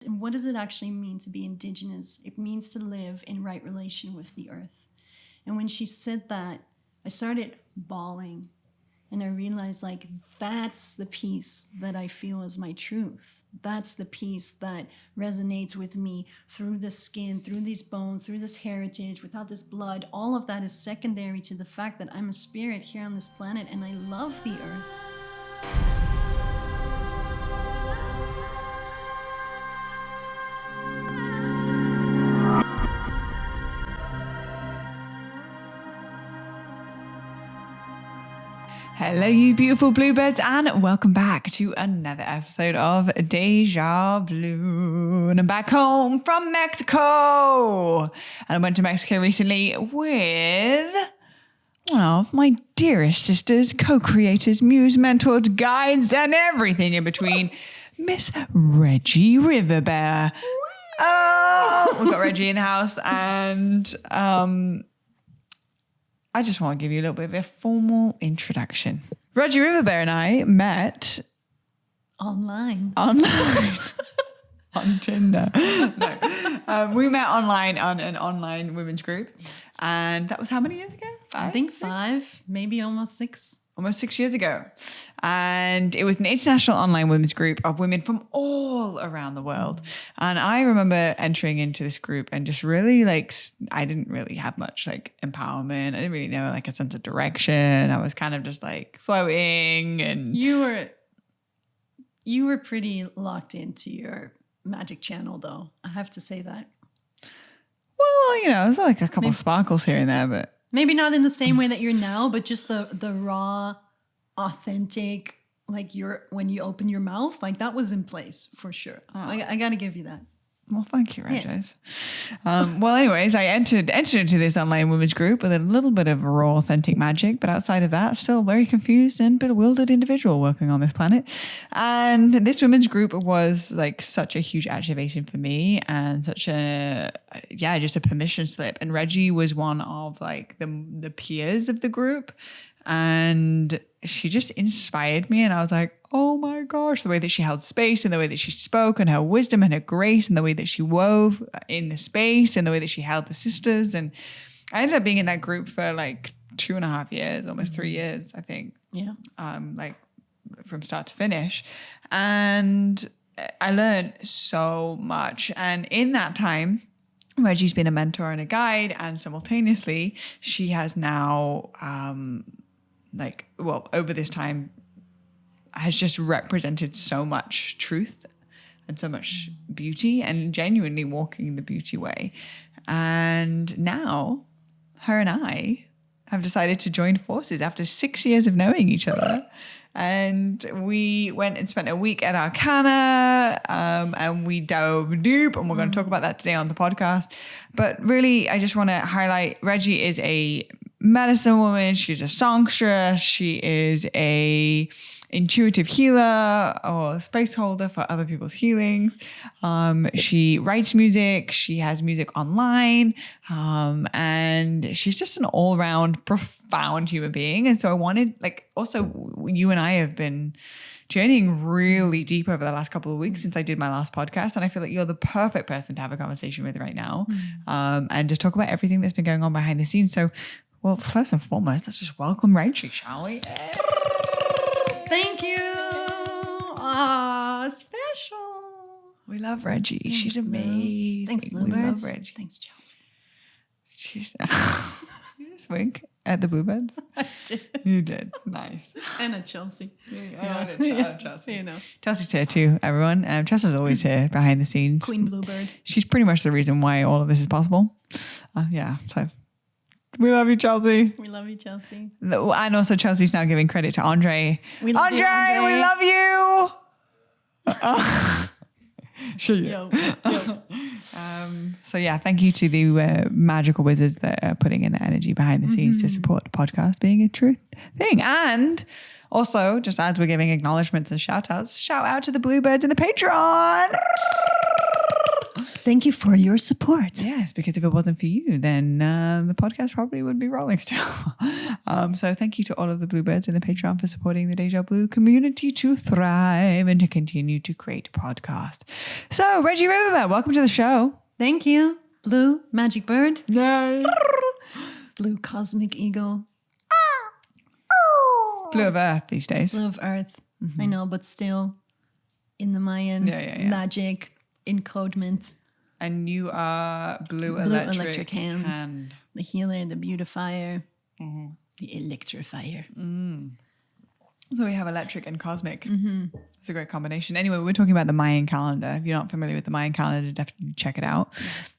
And what does it actually mean to be indigenous? It means to live in right relation with the earth. And when she said that, I started bawling. And I realized, like, that's the piece that I feel is my truth. That's the piece that resonates with me through the skin, through these bones, through this heritage, without this blood. All of that is secondary to the fact that I'm a spirit here on this planet and I love the earth. Hello, you beautiful bluebirds, and welcome back to another episode of Deja Blu. And I'm back home from Mexico. And I went to Mexico recently with one of my dearest sisters, co-creators, muse, mentors, guides, and everything in between, Miss Reggie Riverbear. Oh, we've got Reggie in the house, and I just want to give you a little bit of a formal introduction. Reggie Riverbear and I met Online. on Tinder. No. We met online on an online women's group. And that was how many years ago? I think 5, maybe almost 6. Almost 6 years ago. And it was an international online women's group of women from all around the world. And I remember entering into this group and just really I didn't really have much empowerment. I didn't really know a sense of direction. I was kind of just floating, and You were pretty locked into your magic channel, though. I have to say that. well, it was a couple of sparkles here and there, but Maybe not in the same way that you're now, but just the raw, authentic, when you open your mouth, that was in place for sure. I got to give you that. well, thank you, Regis. Well, anyways, I entered into this online women's group with a little bit of raw, authentic magic, but outside of that, still very confused and bewildered individual working on this planet. And this women's group was such a huge activation for me, and such just a permission slip. And Reggie was one of the peers of the group, and she just inspired me. And I was like, oh my gosh, the way that she held space and the way that she spoke, and her wisdom and her grace, and the way that she wove in the space, and the way that she held the sisters. And I ended up being in that group for 2.5 years, almost 3 years, I think. Yeah. From start to finish. And I learned so much. And in that time, Reggie's been a mentor and a guide, and simultaneously she has now over this time has just represented so much truth and so much beauty, and genuinely walking the beauty way. And now her and I have decided to join forces after 6 years of knowing each other. And we went and spent a week at Arcana, and we dove deep, and we're going to talk about that today on the podcast. But really, I just want to highlight Reggie is a medicine woman. She's a songstress. She is a intuitive healer or space holder for other people's healings. She writes music. She has music online. And she's just an all-around profound human being. And so I wanted, also you and I have been journeying really deep over the last couple of weeks since I did my last podcast. And I feel like you're the perfect person to have a conversation with right now. And just talk about everything that's been going on behind the scenes. So, well, first and foremost, let's just welcome Reggie, shall we? Thank you. Special. We love Reggie. Thanks, She's Blue. amazing. Thanks, We Bluebirds. love Reggie. Thanks, Chelsea. She's you just wink at the Bluebirds? I did. You did. Nice. And a Chelsea. Chelsea. You know. Chelsea's here too, everyone. Chelsea's always here behind the scenes. Queen Bluebird. She's pretty much the reason why all of this is possible. So we love you, Chelsea. We love you, Chelsea. And also Chelsea's now giving credit to Andre. We love you, Andre. We love you. Sure. Yo. So yeah, thank you to the magical wizards that are putting in the energy behind the scenes to support the podcast being a true thing. And also, just as we're giving acknowledgements and shout outs, shout out to the Bluebirds and the Patreon. thank you for your support. Yes, because if it wasn't for you, then the podcast probably would be rolling still. So thank you to all of the Bluebirds in the Patreon for supporting the Deja Blu community to thrive and to continue to create podcasts. So Reggie Riverbear, welcome to the show. Thank you. Blue magic bird. Yay. Blue cosmic eagle. Blue of Earth these days. Blue of earth. I know, but still in the Mayan magic encodement. And you are blue electric hand. The healer, the beautifier, the electrifier. So we have electric and cosmic. It's a great combination. Anyway, we're talking about the Mayan calendar. If you're not familiar with the Mayan calendar, definitely check it out.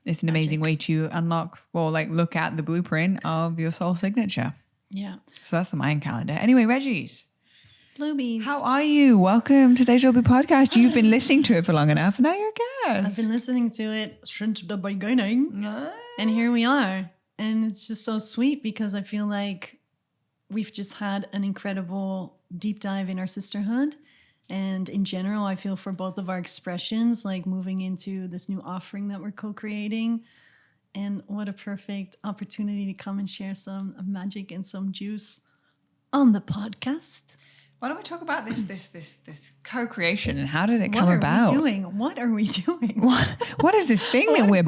It's an amazing way to unlock or like look at the blueprint of your soul signature. Yeah. So that's the Mayan calendar. Anyway, Reggie's. Bluebies. How are you? Welcome to Deja Blu Podcast. You've been listening to it for long enough and now you're a guest. I've been listening to it since the beginning. And here we are. And it's just so sweet because I feel like we've just had an incredible deep dive in our sisterhood. And in general, I feel for both of our expressions, like moving into this new offering that we're co-creating. And what a perfect opportunity to come and share some magic and some juice on the podcast. Why don't we talk about this co-creation and how did it come about? What are we doing? What is this thing that we've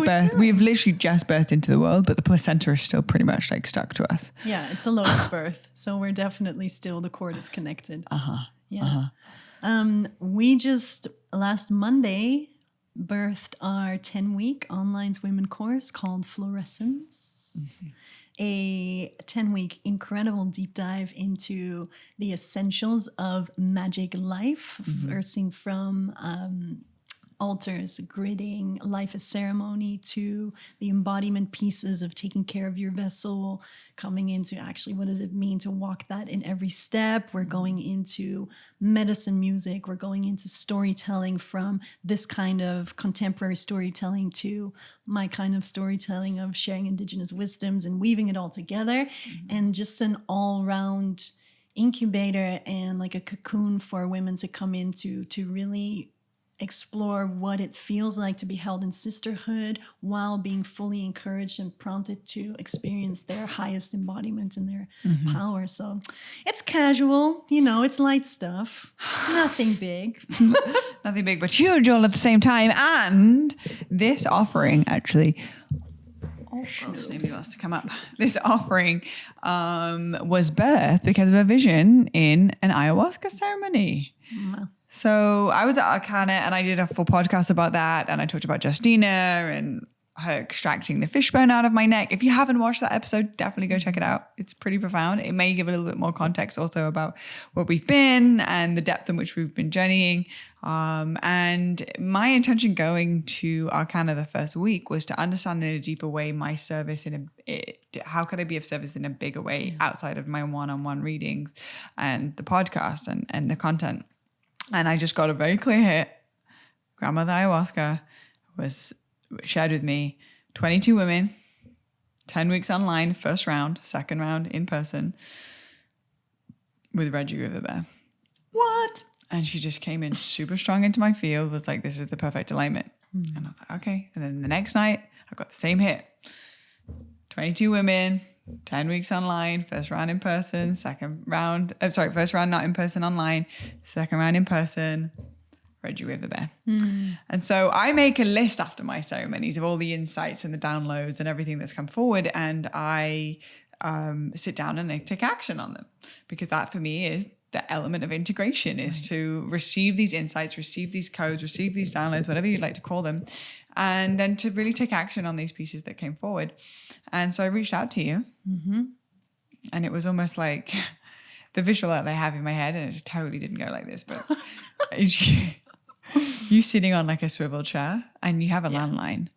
literally just birthed into the world, but the placenta is still pretty much like stuck to us. Yeah, it's a lotus birth. So we're definitely still, the cord is connected. Yeah. We just last Monday birthed our 10-week online women course called FLORESCENCE. A 10-week incredible deep dive into the essentials of magic life, versing from altars, gridding, life as ceremony, to the embodiment pieces of taking care of your vessel, coming into actually what does it mean to walk that in every step. We're going into medicine music. We're going into storytelling, from this kind of contemporary storytelling to my kind of storytelling of sharing indigenous wisdoms and weaving it all together. And just an all-round incubator and like a cocoon for women to come into to really explore what it feels like to be held in sisterhood while being fully encouraged and prompted to experience their highest embodiment and their power. So it's casual, it's light stuff, nothing big. Nothing big, but huge all at the same time. And this offering actually... Maybe wants to come up. This offering was birthed because of a vision in an ayahuasca ceremony. So I was at Arcana and I did a full podcast about that. And I talked about Justina and her extracting the fishbone out of my neck. If you haven't watched that episode, definitely go check it out. It's pretty profound. It may give a little bit more context also about what we've been and the depth in which we've been journeying. And my intention going to Arcana the first week was to understand in a deeper way my service how could I be of service in a bigger way outside of my one-on-one readings and the podcast and the content. And I just got a very clear hit. Grandmother Ayahuasca was shared with me 22 women, 10 weeks online, first round, second round in person with Reggie Riverbear. What? And she just came in super strong into my field, was like, this is the perfect alignment. And I was like, okay. And then the next night, I got the same hit. 22 women, 10 weeks online, first round in person, first round not in person online, second round in person, Reggie Riverbear. And so I make a list after my ceremonies of all the insights and the downloads and everything that's come forward, and I sit down and I take action on them, because that for me is the element of integration, is to receive these insights, receive these codes, receive these downloads, whatever you'd like to call them, and then to really take action on these pieces that came forward. And so I reached out to you, and it was almost like the visual that I have in my head, and it totally didn't go like this, but you sitting on like a swivel chair and you have a landline,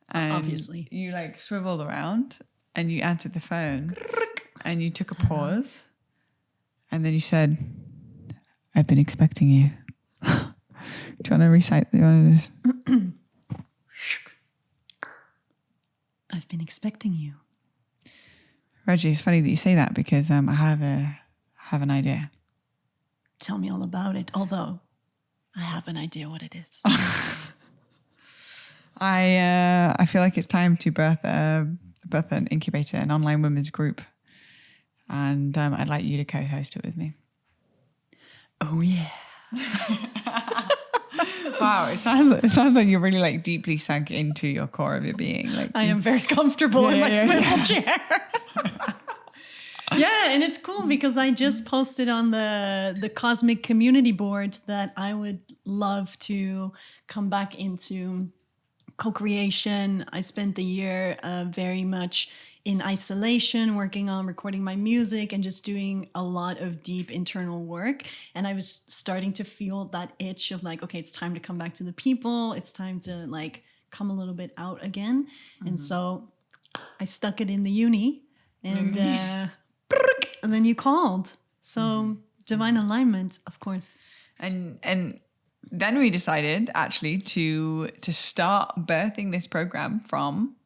and obviously you like swiveled around and you answered the phone and you took a pause and then you said, I've been expecting you. Do you want to recite the I've been expecting you. Reggie, it's funny that you say that, because I have an idea. Tell me all about it, although I have an idea what it is. I feel like it's time to birth an incubator, an online women's group, and I'd like you to co-host it with me. Oh yeah. Wow, it sounds like you're really like deeply sunk into your core of your being. Like I am very comfortable in my swivel chair. Yeah, and it's cool because I just posted on the Cosmic Community Board that I would love to come back into co-creation. I spent the year very much in isolation, working on recording my music and just doing a lot of deep internal work. And I was starting to feel that itch of like, okay, it's time to come back to the people. It's time to like come a little bit out again. And so I stuck it in the uni and then you called. So divine alignment, of course. And then we decided actually to start birthing this program from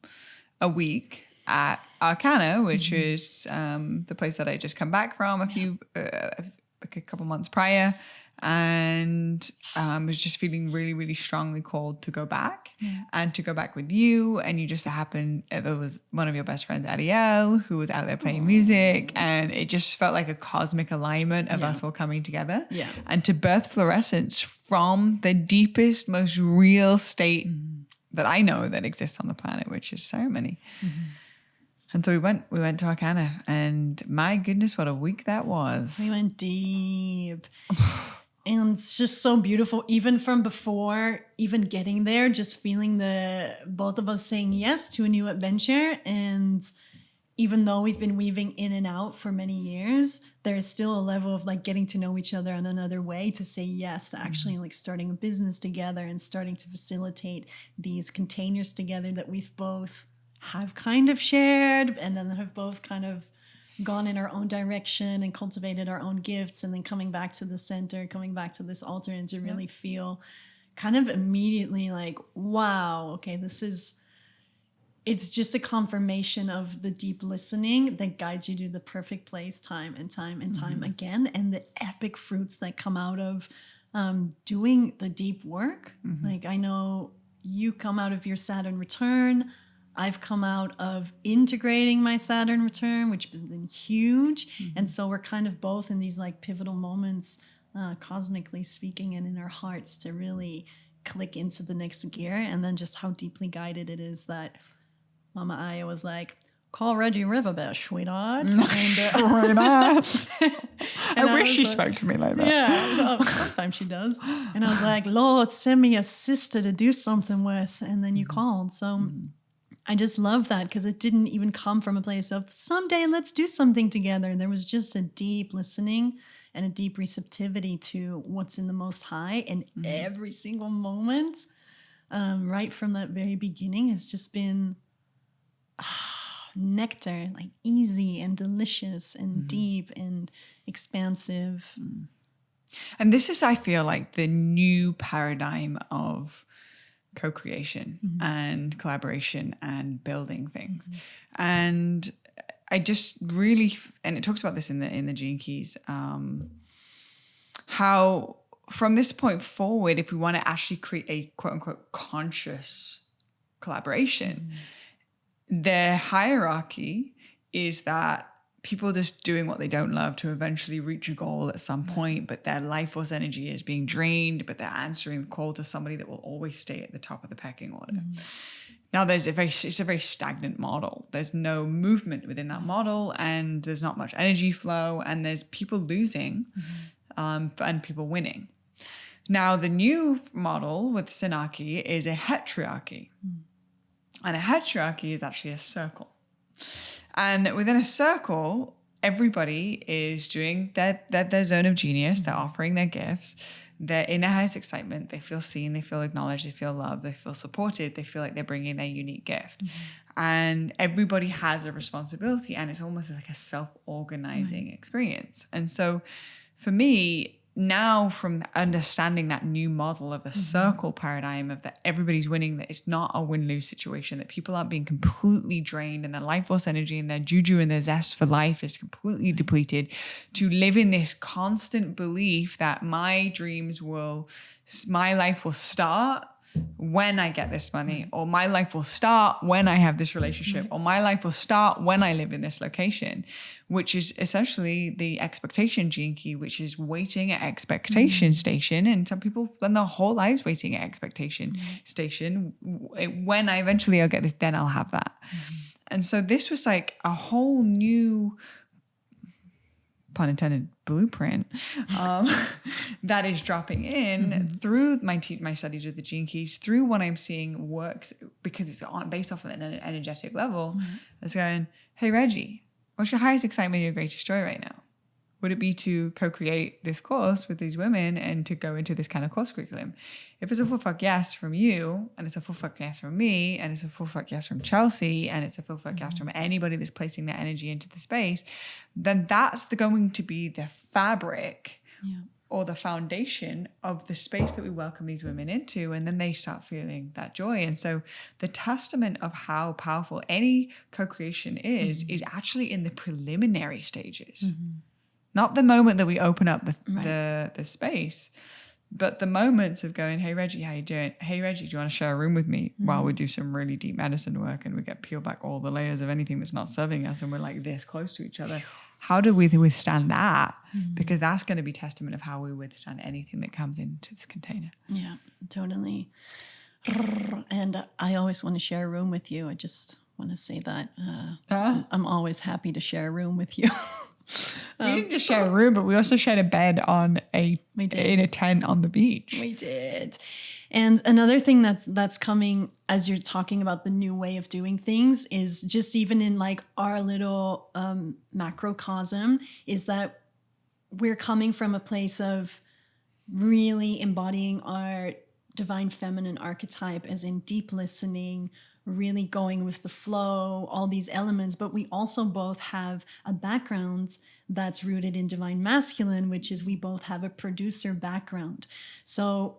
a week at Arcana, which is the place that I just come back from a couple months prior, and was just feeling really, really strongly called to go back and to go back with you. And you just happened, there was one of your best friends, Ariel, who was out there playing music, and it just felt like a cosmic alignment of us all coming together. Yeah. And to birth Fluorescence from the deepest, most real state that I know that exists on the planet, which is ceremony. And so we went to Arcana, and my goodness, what a week that was. We went deep. And it's just so beautiful, even from before even getting there, just feeling both of us saying yes to a new adventure. And even though we've been weaving in and out for many years, there's still a level of like getting to know each other in another way to say yes to actually like starting a business together and starting to facilitate these containers together that we've both have kind of shared and then have both kind of gone in our own direction and cultivated our own gifts, and then coming back to the center, coming back to this altar, and to really feel kind of immediately like, wow, okay, it's just a confirmation of the deep listening that guides you to the perfect place time and time and time again, and the epic fruits that come out of doing the deep work. Like, I know you come out of your Saturn return. I've come out of integrating my Saturn return, which has been huge. And so we're kind of both in these like pivotal moments, cosmically speaking, and in our hearts to really click into the next gear. And then just how deeply guided it is that Mama Aya was like, call Reggie Riverbear, sweetheart. And, Why not? I wish she spoke to me like that. Yeah, sometimes she does. And I was like, Lord, send me a sister to do something with. And then you called. So I just love that, because it didn't even come from a place of someday let's do something together. There was just a deep listening and a deep receptivity to what's in the Most High. And every single moment, right from that very beginning, has just been nectar, like easy and delicious and deep and expansive. And this is, I feel like, the new paradigm of co-creation and collaboration and building things. And I just really, and it talks about this in the Gene Keys, how from this point forward, if we want to actually create a quote unquote conscious collaboration, the hierarchy is that people just doing what they don't love to eventually reach a goal at some point, but their life force energy is being drained, but they're answering the call to somebody that will always stay at the top of the pecking order. Now it's a very stagnant model. There's no movement within that model, and there's not much energy flow, and there's people losing and people winning. Now the new model with Synarchy is a heterarchy. And a heterarchy is actually a circle. And within a circle, everybody is doing their zone of genius. They're offering their gifts. They're in their highest excitement. They feel seen. They feel acknowledged. They feel loved. They feel supported. They feel like they're bringing their unique gift. And everybody has a responsibility. And it's almost like a self-organizing experience. And so for me, now from understanding that new model of a circle paradigm of that everybody's winning, that it's not a win-lose situation, that people aren't being completely drained and their life force energy and their juju and their zest for life is completely depleted, to live in this constant belief that my life will start when I get this money, or my life will start when I have this relationship, or my life will start when I live in this location, which is essentially the expectation gene key, which is waiting at expectation station. And some people spend their whole lives waiting at expectation station. When I eventually I'll get this, then I'll have that. And so this was like a whole new, pun intended, blueprint that is dropping in through my studies with the gene keys, through what I'm seeing works, because it's based off of an energetic level. It's going, hey Reggie, what's your highest excitement, your greatest joy right now? Would it be to co-create this course with these women and to go into this kind of course curriculum? If it's a full fuck yes from you, and it's a full fuck yes from me, and it's a full fuck yes from Chelsea, and it's a full fuck yes from anybody that's placing their energy into the space, then that's going to be the fabric or the foundation of the space that we welcome these women into. And then they start feeling that joy. And so the testament of how powerful any co-creation is actually in the preliminary stages. Not the moment that we open up the space, but the moments of going, hey, Reggie, how you doing? Hey, Reggie, do you want to share a room with me while we do some really deep medicine work and we get peel back all the layers of anything that's not serving us and we're like this close to each other? How do we withstand that? Because that's going to be testament of how we withstand anything that comes into this container. Yeah, totally. And I always want to share a room with you. I just want to say that I'm always happy to share a room with you. We didn't just share a room, but we also shared a bed in a tent on the beach. We did. And another thing that's coming as you're talking about the new way of doing things is just even in like our little macrocosm is that we're coming from a place of really embodying our divine feminine archetype, as in deep listening, really going with the flow, all these elements. But we also both have a background that's rooted in divine masculine, which is we both have a producer background. So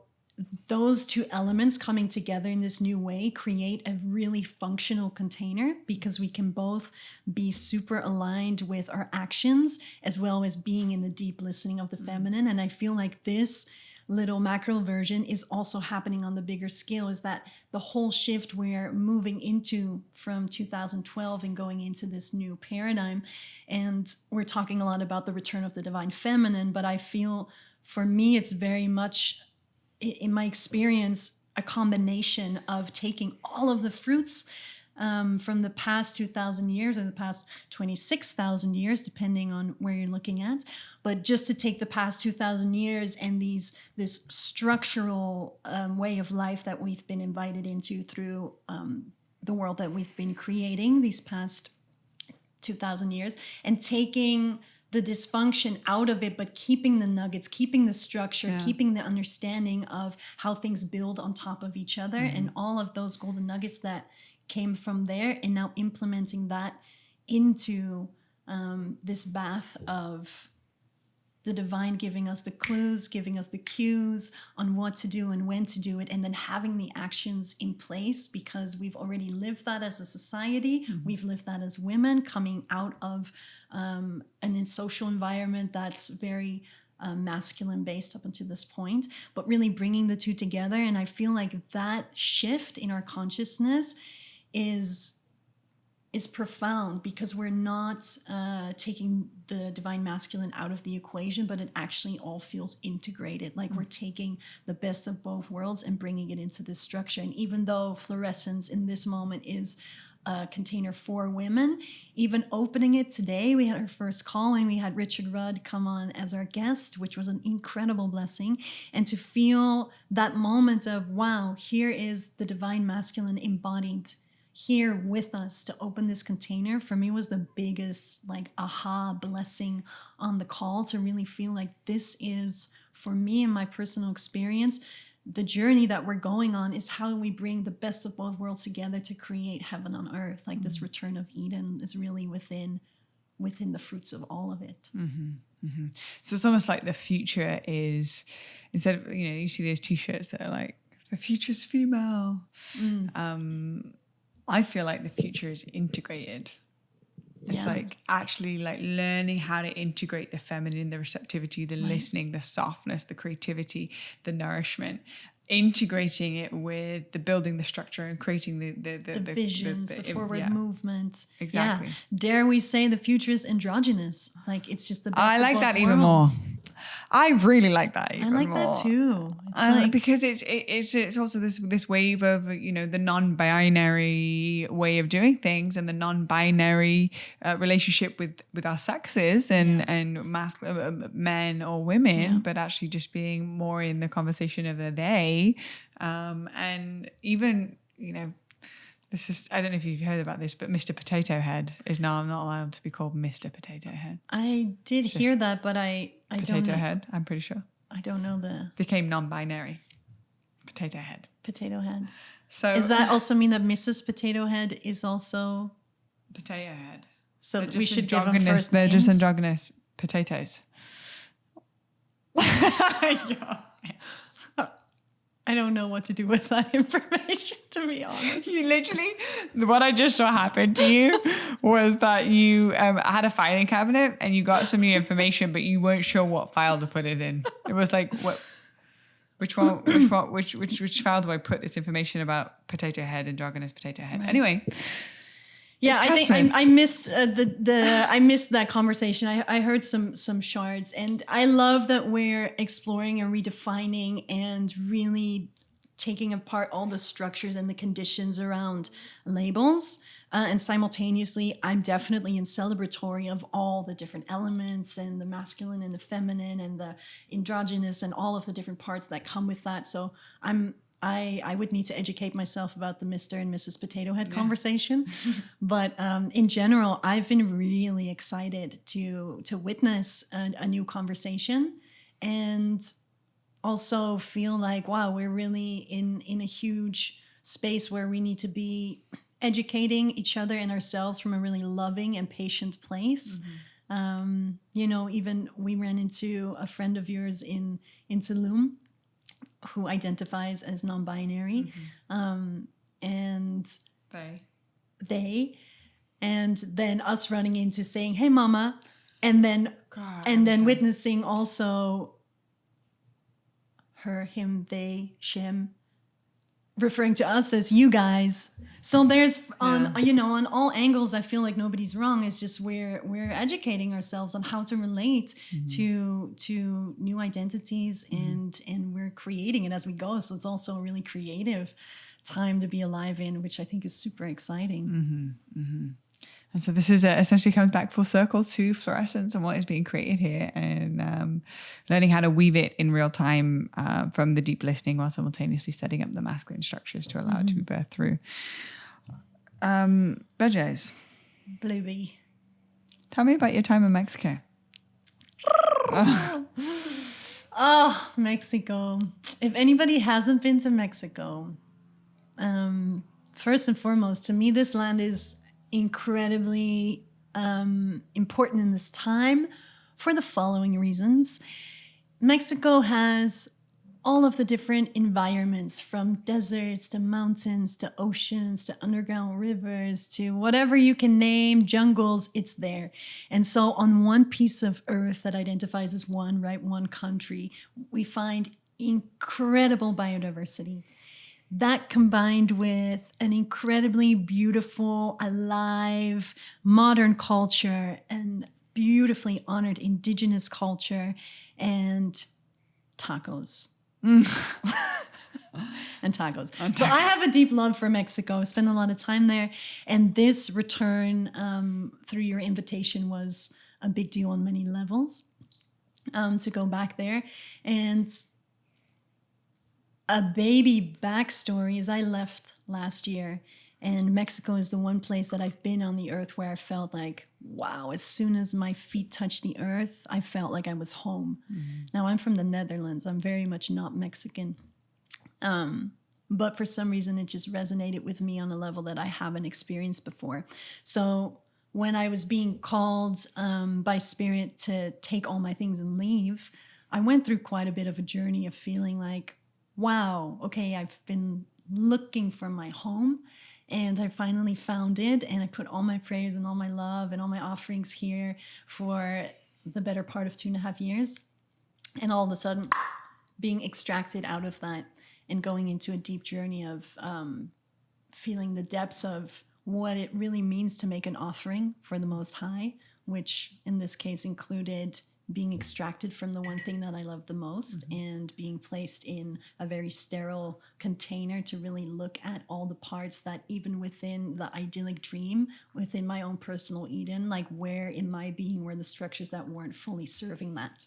those two elements coming together in this new way create a really functional container, because we can both be super aligned with our actions as well as being in the deep listening of the feminine. And I feel like this little macro version is also happening on the bigger scale, is that the whole shift we're moving into from 2012 and going into this new paradigm. And we're talking a lot about the return of the divine feminine, but I feel for me, it's very much, in my experience, a combination of taking all of the fruits from the past 2,000 years or the past 26,000 years, depending on where you're looking at. But just to take the past 2,000 years and this structural way of life that we've been invited into through the world that we've been creating these past 2,000 years, and taking the dysfunction out of it, but keeping the nuggets, keeping the structure, keeping the understanding of how things build on top of each other, and all of those golden nuggets that came from there, and now implementing that into this bath of the divine giving us the clues, giving us the cues on what to do and when to do it, and then having the actions in place because we've already lived that as a society. We've lived that as women coming out of a social environment that's very masculine based up until this point, but really bringing the two together. And I feel like that shift in our consciousness is profound, because we're not taking the divine masculine out of the equation, but it actually all feels integrated. Like we're taking the best of both worlds and bringing it into this structure. And even though FLORESCENCE in this moment is a container for women, even opening it today, we had our first call and we had Richard Rudd come on as our guest, which was an incredible blessing. And to feel that moment of, wow, here is the divine masculine embodied here with us to open this container, for me was the biggest like aha blessing on the call, to really feel like this is, for me in my personal experience, the journey that we're going on is how we bring the best of both worlds together to create heaven on earth. Like this return of Eden is really within the fruits of all of it. So it's almost like the future is, instead of, you see those t-shirts that are like, the future's female. I feel like the future is integrated. It's like actually like learning how to integrate the feminine, the receptivity, the listening, the softness, the creativity, the nourishment, integrating it with the building the structure and creating the visions, the forward movement. Exactly. Yeah. Dare we say the future is androgynous? Like it's just the best I of like both that even more. worlds. I really like that even more. I like that too. It's like, because it's also this wave of, you know, the non-binary way of doing things and the non-binary relationship with our sexes and men or women, but actually just being more in the conversation of the they, and even, you know, this is, I don't know if you've heard about this, but Mr. Potato Head is now not allowed to be called Mr. Potato Head. I did hear that, but I don't know. Potato Head, I'm pretty sure. I don't know the Became non-binary. Potato Head. Potato Head. So does that also mean that Mrs. Potato Head is also Potato Head? So we should give them first They're names? just androgynous potatoes. I don't know what to do with that information, to be honest. You literally, what I just saw happen to you was that you had a filing cabinet and you got some new information, but you weren't sure what file to put it in. It was like, which file do I put this information about Potato Head, androgynous Potato Head? Right. Anyway. Yeah, I think I missed I missed that conversation. I heard some shards, and I love that we're exploring and redefining and really taking apart all the structures and the conditions around labels. And simultaneously, I'm definitely in celebratory of all the different elements and the masculine and the feminine and the androgynous and all of the different parts that come with that. So I would need to educate myself about the Mr. and Mrs. Potato Head conversation. But in general, I've been really excited to witness a new conversation and also feel like, wow, we're really in a huge space where we need to be educating each other and ourselves from a really loving and patient place. You know, even we ran into a friend of yours in Tulum who identifies as non-binary, and they, and then us running into saying, "Hey, mama," and then witnessing also her, him, they, shim, referring to us as you guys. So there's on all angles, I feel like nobody's wrong. It's just we're educating ourselves on how to relate to new identities and we're creating it as we go. So it's also a really creative time to be alive in, which I think is super exciting. And so this is essentially comes back full circle to fluorescence and what is being created here, and learning how to weave it in real time from the deep listening while simultaneously setting up the masculine structures to allow it to be birthed through. Veggies. Bluey. Tell me about your time in Mexico. Oh, Mexico. If anybody hasn't been to Mexico, first and foremost, to me, this land is incredibly important in this time for the following reasons. Mexico has all of the different environments, from deserts to mountains to oceans to underground rivers to whatever you can name, jungles, it's there. And so on one piece of earth that identifies as one country, we find incredible biodiversity. That combined with an incredibly beautiful, alive, modern culture and beautifully honored indigenous culture and tacos. And tacos. So I have a deep love for Mexico. I spent a lot of time there. And this return through your invitation was a big deal on many levels, to go back there. And a baby backstory is I left last year, and Mexico is the one place that I've been on the earth where I felt like, wow, as soon as my feet touched the earth, I felt like I was home. Now, I'm from the Netherlands. I'm very much not Mexican. But for some reason, it just resonated with me on a level that I haven't experienced before. So when I was being called by Spirit to take all my things and leave, I went through quite a bit of a journey of feeling like, wow, okay, I've been looking for my home and I finally found it, and I put all my praise and all my love and all my offerings here for the better part of 2.5 years. And all of a sudden being extracted out of that and going into a deep journey of feeling the depths of what it really means to make an offering for the Most High, which in this case included being extracted from the one thing that I love the most and being placed in a very sterile container to really look at all the parts that even within the idyllic dream, within my own personal Eden, like where in my being were the structures that weren't fully serving that.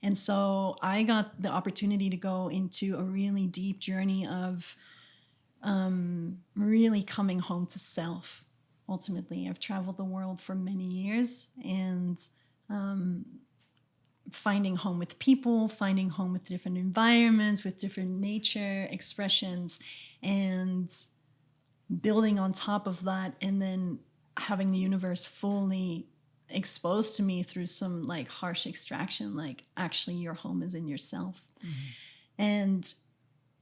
And so I got the opportunity to go into a really deep journey of really coming home to self. Ultimately, I've traveled the world for many years and finding home with people, finding home with different environments, with different nature expressions, and building on top of that, and then having the universe fully exposed to me through some like harsh extraction, like actually your home is in yourself. And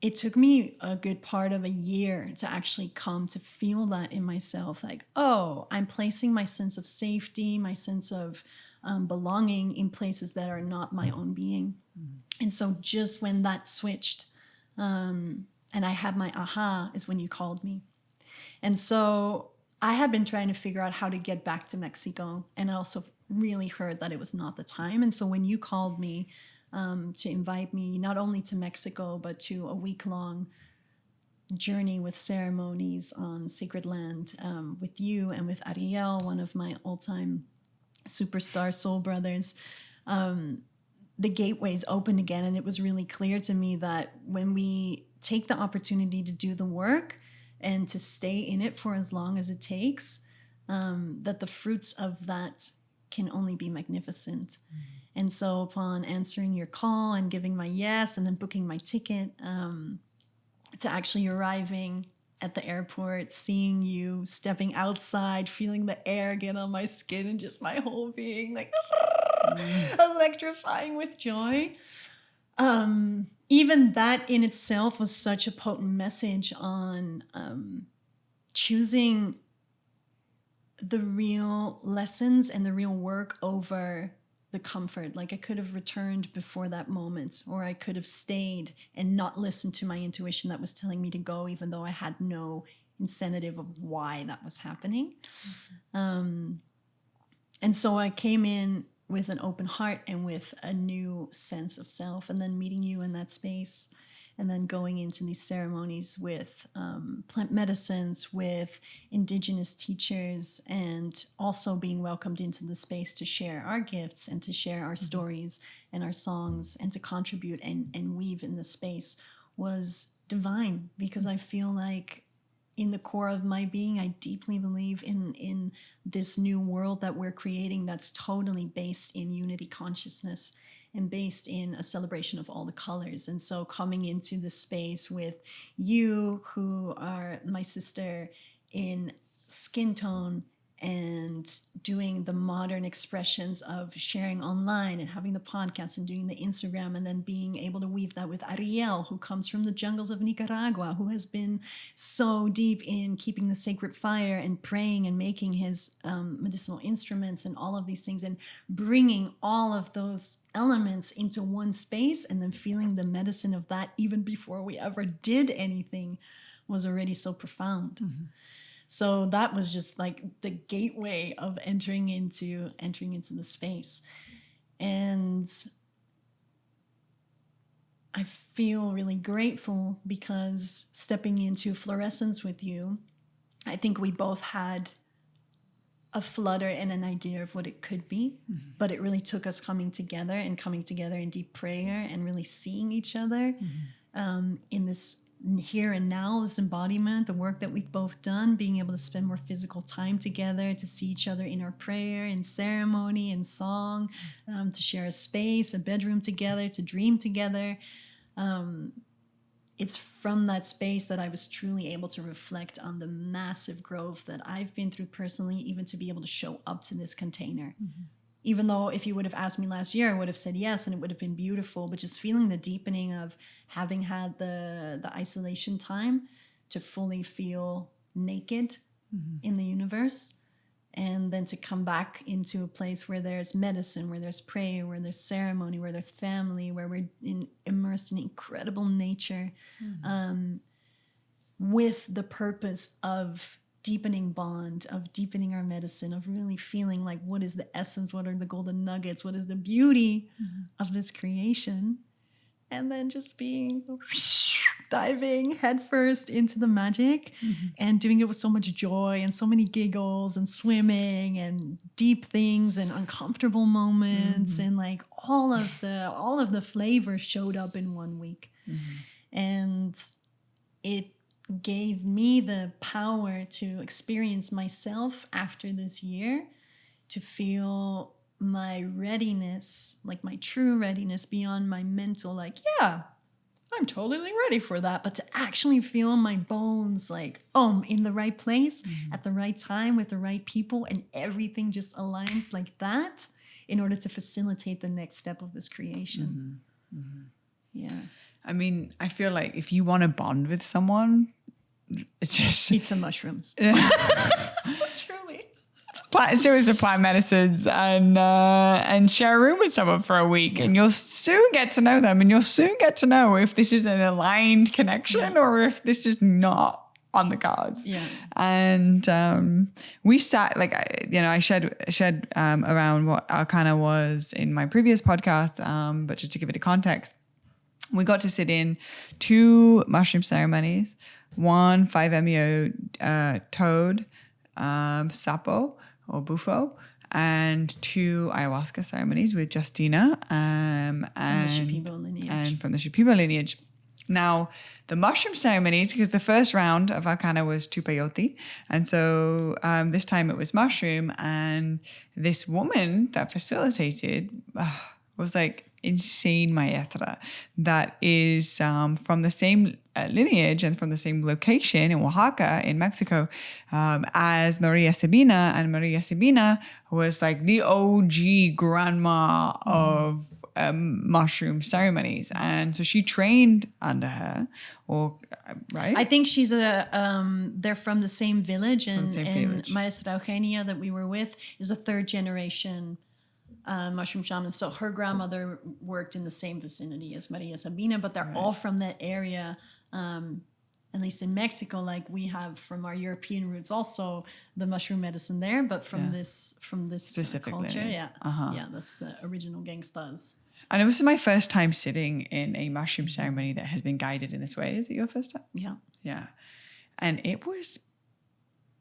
it took me a good part of a year to actually come to feel that in myself, like, oh, I'm placing my sense of safety, my sense of belonging in places that are not my own being. And so just when that switched and I had my aha is when you called me. And so I had been trying to figure out how to get back to Mexico, and I also really heard that it was not the time. And so when you called me to invite me not only to Mexico, but to a week-long journey with ceremonies on sacred land with you and with Ariel, one of my all-time superstar soul brothers, the gateways opened again. And it was really clear to me that when we take the opportunity to do the work and to stay in it for as long as it takes, that the fruits of that can only be magnificent. And so upon answering your call and giving my yes and then booking my ticket to actually arriving at the airport, seeing you, stepping outside, feeling the air get on my skin and just my whole being like electrifying with joy. Even that in itself was such a potent message on choosing the real lessons and the real work over the comfort. Like I could have returned before that moment, or I could have stayed and not listened to my intuition that was telling me to go, even though I had no incentive of why that was happening. And so I came in with an open heart and with a new sense of self, and then meeting you in that space, and then going into these ceremonies with plant medicines, with indigenous teachers, and also being welcomed into the space to share our gifts and to share our stories and our songs and to contribute and weave in the space was divine, because I feel like in the core of my being, I deeply believe in this new world that we're creating that's totally based in unity consciousness and based in a celebration of all the colors. And so coming into the space with you, who are my sister in skin tone, and doing the modern expressions of sharing online and having the podcast and doing the Instagram, and then being able to weave that with Ariel, who comes from the jungles of Nicaragua, who has been so deep in keeping the sacred fire and praying and making his medicinal instruments and all of these things, and bringing all of those elements into one space, and then feeling the medicine of that even before we ever did anything was already so profound. So that was just like the gateway of entering into the space. And I feel really grateful because stepping into FLORESCENCE with you, I think we both had a flutter and an idea of what it could be, but it really took us coming together in deep prayer and really seeing each other in this here and now, this embodiment, the work that we've both done, being able to spend more physical time together, to see each other in our prayer and ceremony and song, to share a space, a bedroom together, to dream together. It's from that space that I was truly able to reflect on the massive growth that I've been through personally, even to be able to show up to this container. Even though if you would have asked me last year, I would have said yes, and it would have been beautiful. But just feeling the deepening of having had the isolation time to fully feel naked in the universe And then to come back into a place where there's medicine, where there's prayer, where there's ceremony, where there's family, where we're immersed in incredible nature, with the purpose of deepening bond, of deepening our medicine, of really feeling like what is the essence, what are the golden nuggets, what is the beauty of this creation. And then just being diving headfirst into the magic and doing it with so much joy and so many giggles and swimming and deep things and uncomfortable moments and like all of the flavors showed up in 1 week. And it gave me the power to experience myself after this year, to feel my readiness, like my true readiness beyond my mental, like, yeah, I'm totally ready for that. But to actually feel my bones like, in the right place at the right time with the right people, and everything just aligns like that in order to facilitate the next step of this creation. Yeah. I mean, I feel like if you want to bond with someone, it's just eat some mushrooms. Truly. Do some plant medicines and share a room with someone for a week, and you'll soon get to know them, and you'll soon get to know if this is an aligned connection or if this is not on the cards. Yeah. And we sat, like, I shared around what Arcana was in my previous podcast, but just to give it a context, we got to sit in 2 mushroom ceremonies, 1 5-MeO toad, sapo or bufo, and 2 ayahuasca ceremonies with Justina and from the Shipibo lineage. Now, the mushroom ceremonies, because the first round of Arcana was 2 peyote, and so this time it was mushroom, and this woman that facilitated was like insane maestra that is from the same lineage and from the same location in Oaxaca in Mexico as Maria Sabina. And Maria Sabina was like the OG grandma of mushroom ceremonies, and so she trained under her, right? I think she's they're from the same village, and Maestra Eugenia that we were with is a 3rd generation mushroom shaman. So her grandmother worked in the same vicinity as Maria Sabina, but they're all from that area. At least in Mexico, like we have from our European roots, also the mushroom medicine there, but from this culture, yeah, that's the original gangstas. And it was my first time sitting in a mushroom ceremony that has been guided in this way. Is it your first time? Yeah. Yeah. And it was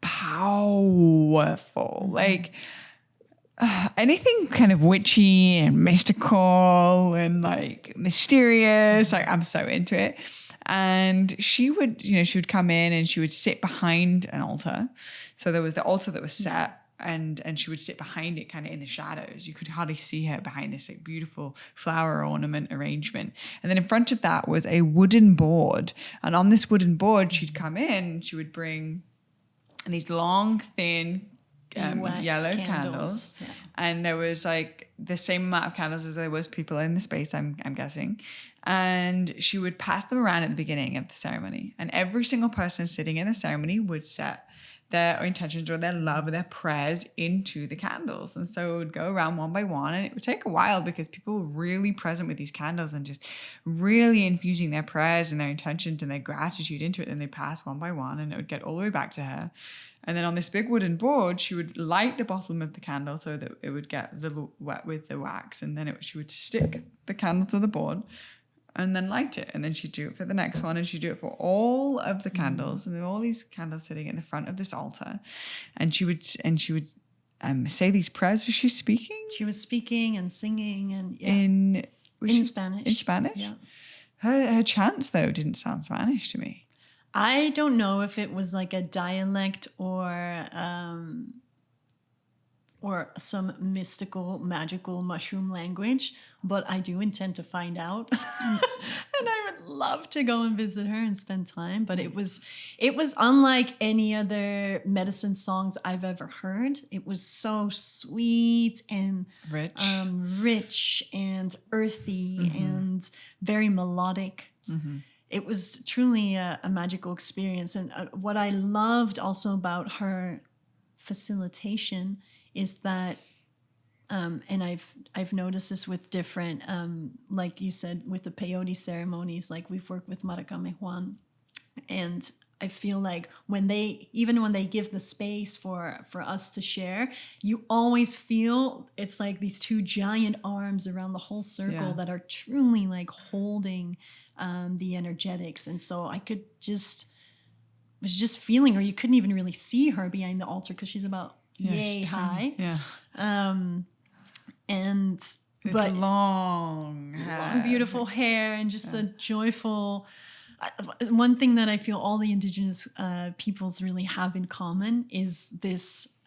powerful. Like anything kind of witchy and mystical and like mysterious. Like I'm so into it. And she would come in and she would sit behind an altar. So there was the altar that was set. And she would sit behind it kind of in the shadows. You could hardly see her behind this like beautiful flower ornament arrangement. And then in front of that was a wooden board. And on this wooden board, she'd come in and she would bring these long, thin yellow candles. Yeah. And there was like the same amount of candles as there was people in the space, I'm guessing. And she would pass them around at the beginning of the ceremony. And every single person sitting in the ceremony would set their intentions or their love or their prayers into the candles. And so it would go around one by one, and it would take a while because people were really present with these candles and just really infusing their prayers and their intentions and their gratitude into it. And they pass one by one, and it would get all the way back to her. And then on this big wooden board, she would light the bottom of the candle so that it would get a little wet with the wax. And then she would stick the candle to the board and then light it. And then she'd do it for the next one, and she'd do it for all of the candles. And there were all these candles sitting in the front of this altar. And she would say these prayers. Was she speaking? She was speaking and singing and in Spanish. In Spanish? Yeah. Her chants, though, didn't sound Spanish to me. I don't know if it was like a dialect or some mystical, magical mushroom language, but I do intend to find out. And I would love to go and visit her and spend time. But it was unlike any other medicine songs I've ever heard. It was so sweet and rich and earthy and very melodic. Mm-hmm. It was truly a magical experience. And what I loved also about her facilitation is that, and I've noticed this with different, like you said, with the peyote ceremonies, like we've worked with Maracame Juan, and I feel like when they give the space for us to share, you always feel it's like these two giant arms around the whole circle that are truly like holding the energetics. And so I was just feeling her. You couldn't even really see her behind the altar because she's about yay high. And but long, beautiful hair and just a joyful. One thing that I feel all the indigenous peoples really have in common is this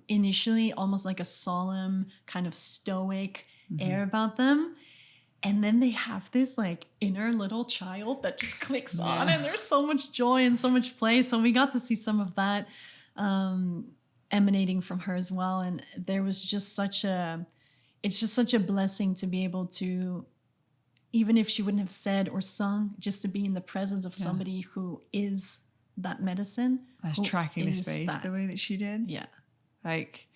initially almost like a solemn kind of stoic air about them. And then they have this like inner little child that just clicks on, and there's so much joy and so much play. So we got to see some of that emanating from her as well. And there was just it's just such a blessing to be able to, even if she wouldn't have said or sung, just to be in the presence of somebody who is that medicine. That's tracking the space the way that she did. Yeah. Like,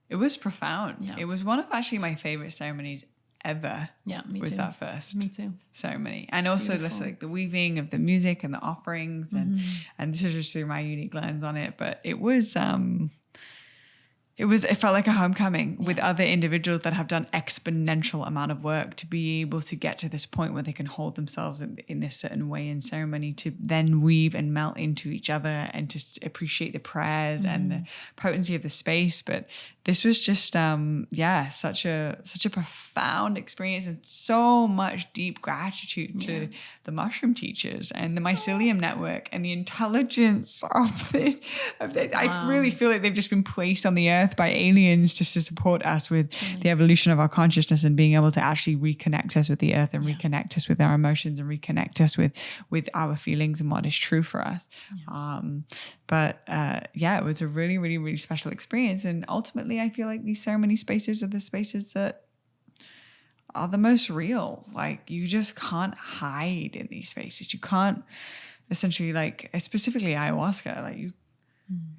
it was profound. Yeah. It was one of actually my favorite ceremonies ever. Yeah, me was too. That first Me too. ceremony. And also just like the weaving of the music and the offerings and this is just through my unique lens on it. But it felt like a homecoming with other individuals that have done exponential amount of work to be able to get to this point where they can hold themselves in this certain way in ceremony, to then weave and melt into each other and just appreciate the prayers and the potency of the space. But this was just, such a profound experience, and so much deep gratitude to the mushroom teachers and the mycelium network and the intelligence of this. I really feel like they've just been placed on the earth by aliens just to support us with the evolution of our consciousness and being able to actually reconnect us with the earth and reconnect us with our emotions and reconnect us with our feelings and what is true for us. It was a really, really, really special experience. And ultimately, I feel like these ceremony spaces are the spaces that are the most real. Like, you just can't hide in these spaces. You can't essentially, like, specifically ayahuasca, like you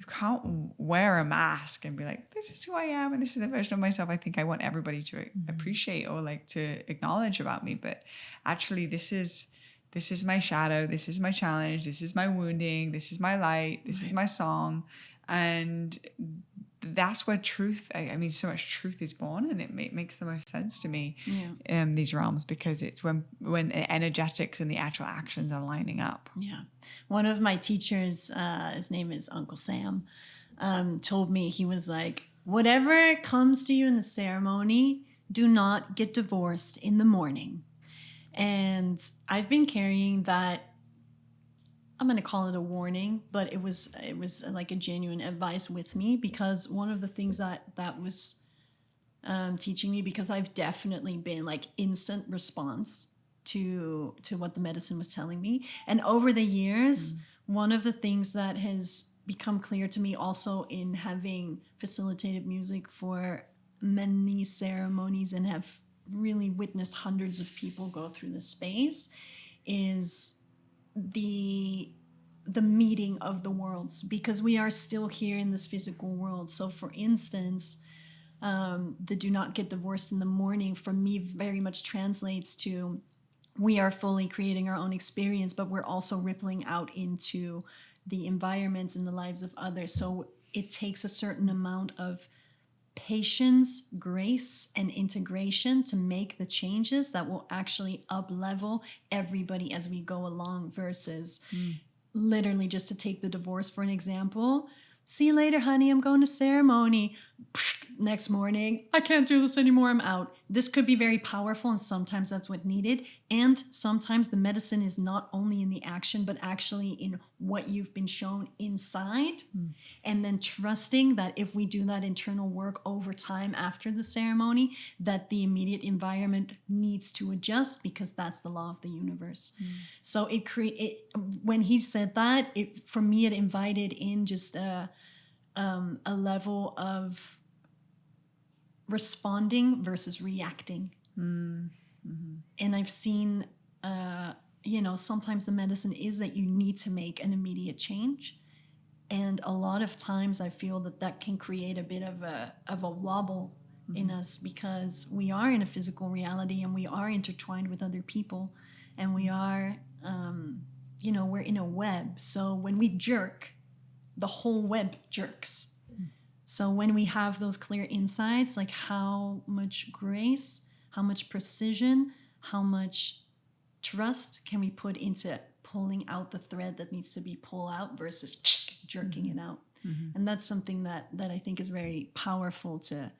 can't wear a mask and be like, this is who I am and this is the version of myself I think I want everybody to appreciate or like to acknowledge about me. But actually, this is my shadow, this is my challenge, this is my wounding, this is my light, this is my song. And that's where truth, so much truth is born, and it makes the most sense to me in these realms, because it's when energetics and the actual actions are lining up. Yeah. One of my teachers, his name is Uncle Sam, told me, he was like, whatever comes to you in the ceremony, do not get divorced in the morning. And I've been carrying that, I'm going to call it a warning, but it was like a genuine advice with me, because one of the things that was teaching me, because I've definitely been like instant response to what the medicine was telling me. And over the years, one of the things that has become clear to me also in having facilitated music for many ceremonies and have really witnessed hundreds of people go through the space is the meeting of the worlds, because we are still here in this physical world. So for instance, the do not get divorced in the morning for me very much translates to, we are fully creating our own experience, but we're also rippling out into the environments and the lives of others. So it takes a certain amount of patience, grace, and integration to make the changes that will actually up-level everybody as we go along, versus literally, just to take the divorce for an example, see you later, honey, I'm going to ceremony. Next morning, I can't do this anymore, I'm out. This could be very powerful, and sometimes that's what needed. And sometimes the medicine is not only in the action, but actually in what you've been shown inside. And then trusting that if we do that internal work over time after the ceremony, that the immediate environment needs to adjust, because that's the law of the universe. So when he said that, for me, it invited in just a level of responding versus reacting. And I've seen, sometimes the medicine is that you need to make an immediate change. And a lot of times I feel that can create a bit of a wobble in us, because we are in a physical reality and we are intertwined with other people, and we are, we're in a web. So when we jerk, the whole web jerks. So when we have those clear insights, like how much grace, how much precision, how much trust can we put into pulling out the thread that needs to be pulled out versus jerking it out. And that's something that I think is very powerful to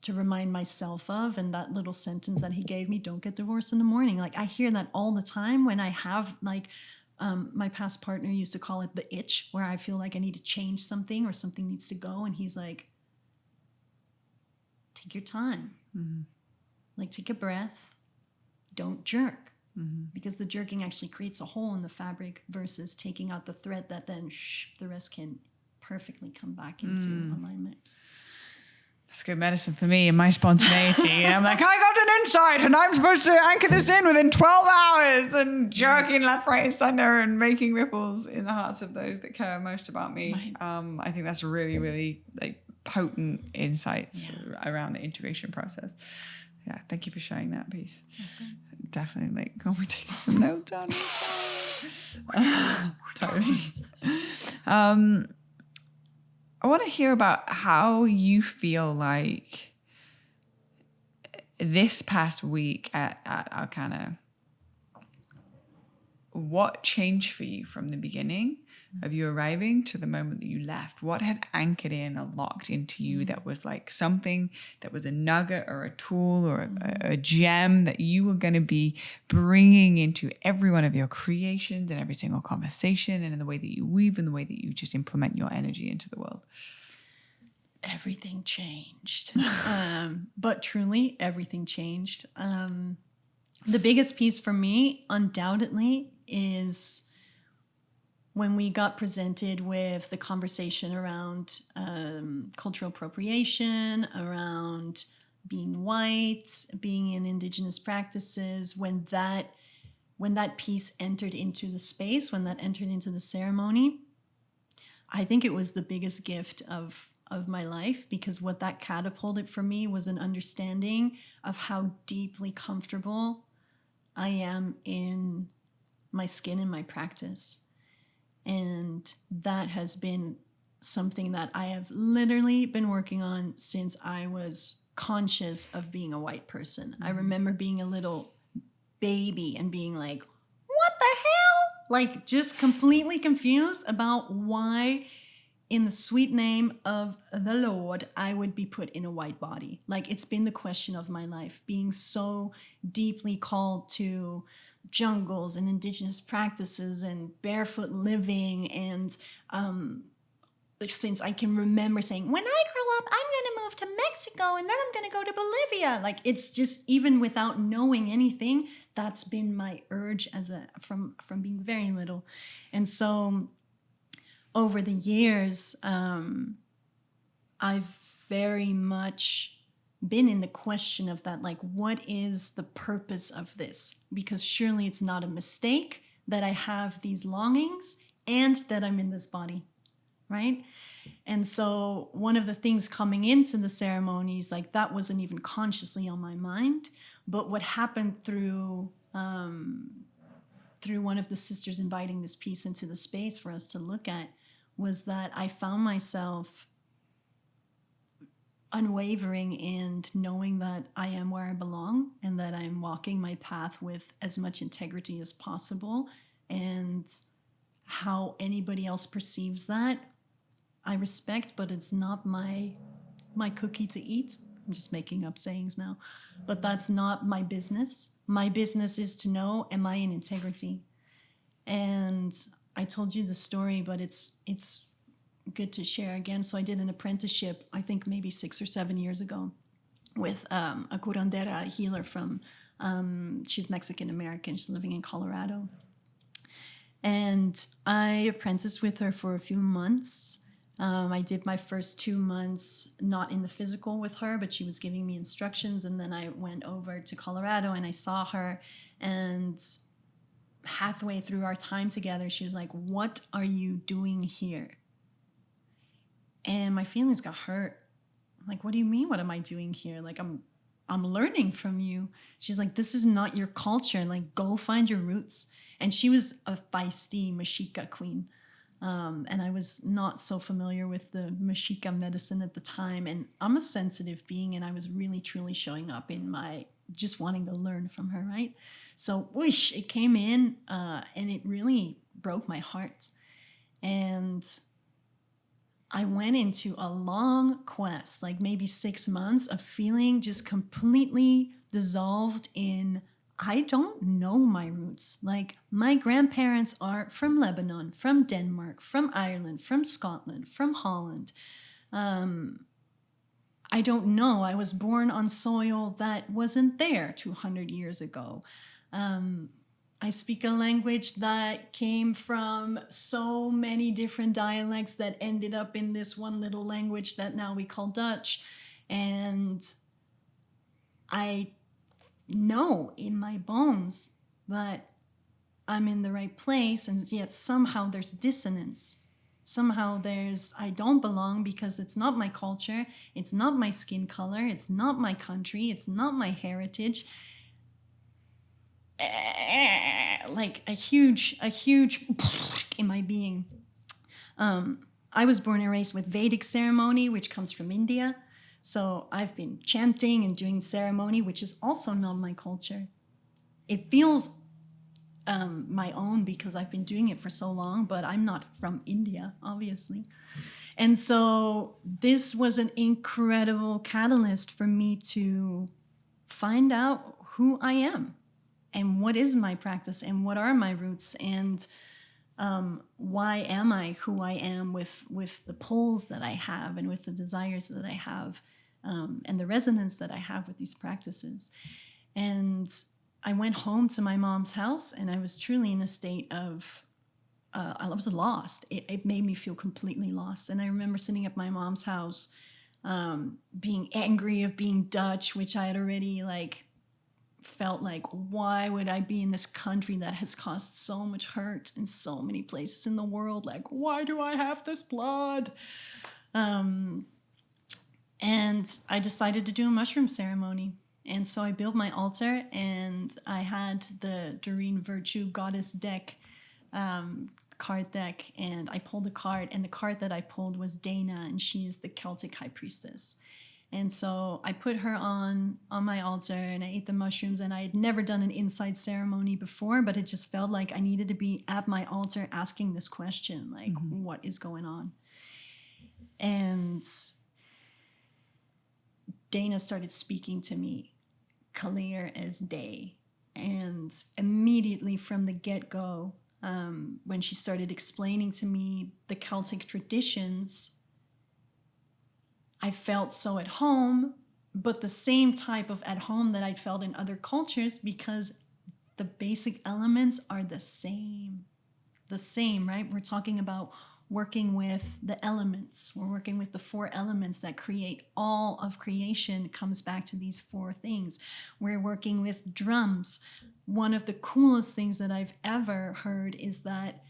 remind myself of. And that little sentence that he gave me, don't get divorced in the morning. Like, I hear that all the time when I have, like, my past partner used to call it the itch, where I feel like I need to change something or something needs to go. And he's like, take your time. Like, take a breath. Don't jerk. Because the jerking actually creates a hole in the fabric versus taking out the thread that then the rest can perfectly come back into alignment. That's good medicine for me and my spontaneity. And I'm like, I got an insight and I'm supposed to anchor this in within 12 hours and jerking left, right, and center and making ripples in the hearts of those that care most about me. Right. I think that's really, really like potent insights around the integration process. Yeah, thank you for sharing that piece. Okay. Definitely, like, oh, we're taking some notes on totally. I want to hear about how you feel like this past week at Arcana, what changed for you from the beginning of you arriving to the moment that you left? What had anchored in or locked into you that was like something that was a nugget or a tool or a gem that you were going to be bringing into every one of your creations and every single conversation and in the way that you weave and the way that you just implement your energy into the world? Everything changed. But truly, everything changed. The biggest piece for me, undoubtedly, is when we got presented with the conversation around cultural appropriation, around being white, being in indigenous practices, when that piece entered into the space, when that entered into the ceremony, I think it was the biggest gift of my life, because what that catapulted for me was an understanding of how deeply comfortable I am in my skin and my practice. And that has been something that I have literally been working on since I was conscious of being a white person. I remember being a little baby and being like, what the hell? Like, just completely confused about why, in the sweet name of the Lord, I would be put in a white body. Like, it's been the question of my life, being so deeply called to jungles and indigenous practices and barefoot living. And since I can remember saying, when I grow up, I'm going to move to Mexico and then I'm going to go to Bolivia. Like, it's just, even without knowing anything, that's been my urge from being very little. And so over the years, I've very much been in the question of that, like, what is the purpose of this? Because surely it's not a mistake that I have these longings and that I'm in this body, right? And so one of the things coming into the ceremonies, like, that wasn't even consciously on my mind, but what happened through one of the sisters inviting this piece into the space for us to look at was that I found myself unwavering and knowing that I am where I belong and that I'm walking my path with as much integrity as possible. And how anybody else perceives that, I respect, but it's not my cookie to eat. I'm just making up sayings now, but that's not my business. My business is to know, am I in integrity? And I told you the story, but it's good to share again. So I did an apprenticeship, I think maybe 6 or 7 years ago, with a curandera, a healer from, she's Mexican-American, she's living in Colorado. And I apprenticed with her for a few months. I did my first 2 months not in the physical with her, but she was giving me instructions. And then I went over to Colorado and I saw her, and halfway through our time together, she was like, what are you doing here? And my feelings got hurt. I'm like, what do you mean? What am I doing here? Like, I'm learning from you. She's like, this is not your culture. Like, go find your roots. And she was a feisty Mexica queen. And I was not so familiar with the Mexica medicine at the time. And I'm a sensitive being, and I was really, truly showing up in my just wanting to learn from her, right? So, whoosh, it came in, and it really broke my heart. And I went into a long quest, like maybe 6 months of feeling just completely dissolved in, I don't know my roots. Like, my grandparents are from Lebanon, from Denmark, from Ireland, from Scotland, from Holland. I don't know. I was born on soil that wasn't there 200 years ago. I speak a language that came from so many different dialects that ended up in this one little language that now we call Dutch. And I know in my bones that I'm in the right place, and yet somehow there's dissonance. Somehow I don't belong because it's not my culture, it's not my skin color, it's not my country, it's not my heritage. Like a huge in my being. I was born and raised with Vedic ceremony, which comes from India. So I've been chanting and doing ceremony, which is also not my culture. It feels my own because I've been doing it for so long, but I'm not from India, obviously. And so this was an incredible catalyst for me to find out who I am and what is my practice and what are my roots, and why am I who I am with the pulls that I have and with the desires that I have, and the resonance that I have with these practices. And I went home to my mom's house, and I was truly in a state of, I was lost. It made me feel completely lost. And I remember sitting at my mom's house, being angry of being Dutch, which I had already felt like, why would I be in this country that has caused so much hurt in so many places in the world? Like, why do I have this blood? And I decided to do a mushroom ceremony. And so I built my altar, and I had the Doreen Virtue Goddess deck, card deck, and I pulled a card, and the card that I pulled was Dana, and she is the Celtic High Priestess. And so I put her on my altar, and I ate the mushrooms, and I had never done an inside ceremony before, but it just felt like I needed to be at my altar asking this question, like, what is going on? And Dana started speaking to me clear as day. And immediately from the get-go, when she started explaining to me the Celtic traditions, I felt so at home, but the same type of at home that I'd felt in other cultures, because the basic elements are the same, right? We're talking about working with the elements. We're working with the 4 elements that create all of creation. It comes back to these 4 things. We're working with drums. One of the coolest things that I've ever heard is that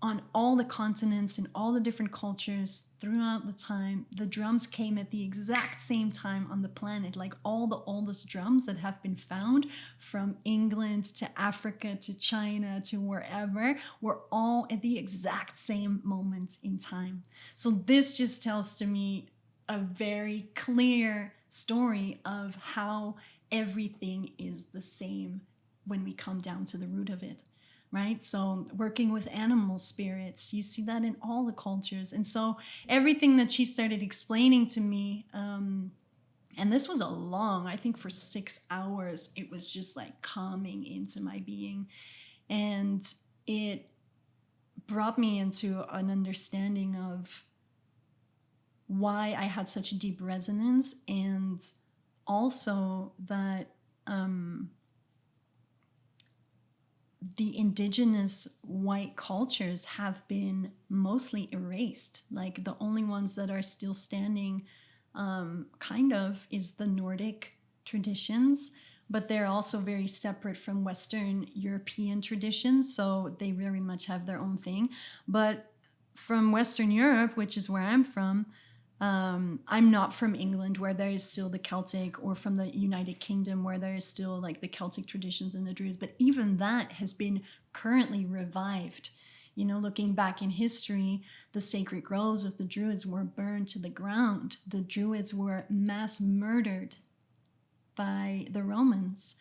on all the continents and all the different cultures throughout the time, the drums came at the exact same time on the planet. Like, all the oldest drums that have been found, from England to Africa to China to wherever, were all at the exact same moment in time. So this just tells to me a very clear story of how everything is the same when we come down to the root of it. Right? So working with animal spirits, you see that in all the cultures. And so everything that she started explaining to me, and this was I think for 6 hours, it was just like coming into my being. And it brought me into an understanding of why I had such a deep resonance, and also that the indigenous white cultures have been mostly erased. Like, the only ones that are still standing is the Nordic traditions, but they're also very separate from Western European traditions, so they very much have their own thing. But from Western Europe, which is where I'm from, I'm not from England, where there is still the Celtic, or from the United Kingdom, where there is still like the Celtic traditions and the Druids. But even that has been currently revived. You know, looking back in history, the sacred groves of the Druids were burned to the ground. The Druids were mass murdered by the Romans.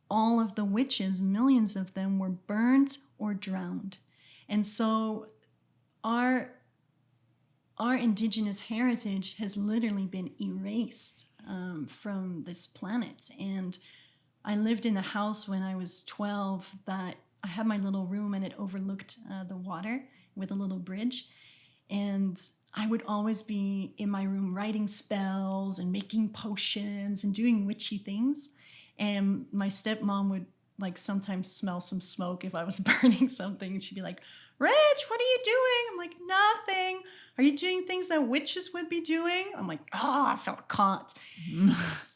All of the witches, millions of them, were burned or drowned. And so our indigenous heritage has literally been erased from this planet. And I lived in a house when I was 12 that I had my little room, and it overlooked the water with a little bridge. And I would always be in my room writing spells and making potions and doing witchy things. And my stepmom would like sometimes smell some smoke if I was burning something. And she'd be like, "Reg, what are you doing?" I'm like, "Nothing. Are you doing things that witches would be doing?" I'm like, "Oh, I felt caught."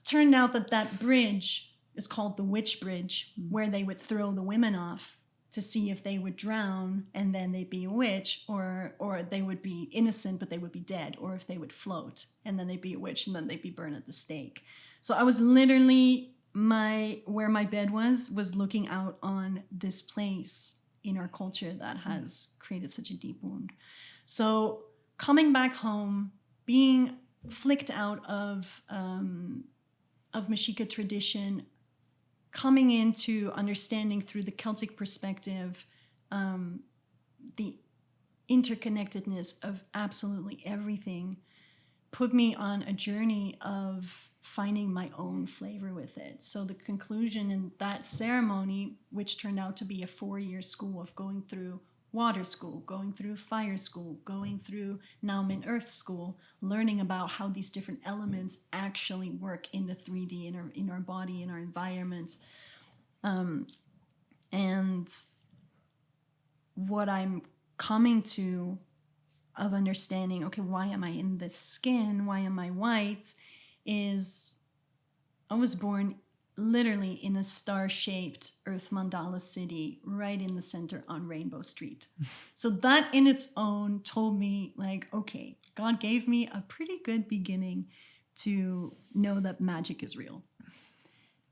Turned out that bridge is called the Witch Bridge, where they would throw the women off to see if they would drown and then they'd be a witch, or they would be innocent but they would be dead, or if they would float and then they'd be a witch and then they'd be burned at the stake. So I was literally, where my bed was looking out on this place in our culture that has created such a deep wound. So coming back home, being flicked out of Mexica tradition, coming into understanding through the Celtic perspective the interconnectedness of absolutely everything, put me on a journey of finding my own flavor with it. So the conclusion in that ceremony, which turned out to be a 4-year school of going through water school, going through fire school, going through Nauman Earth school, learning about how these different elements actually work in the 3D in our body, in our environment. And what I'm coming to of understanding, okay, why am I in this skin? Why am I white? Is I was born literally in a star-shaped earth mandala city right in the center on Rainbow Street. So that in its own told me, like, okay, God gave me a pretty good beginning to know that magic is real.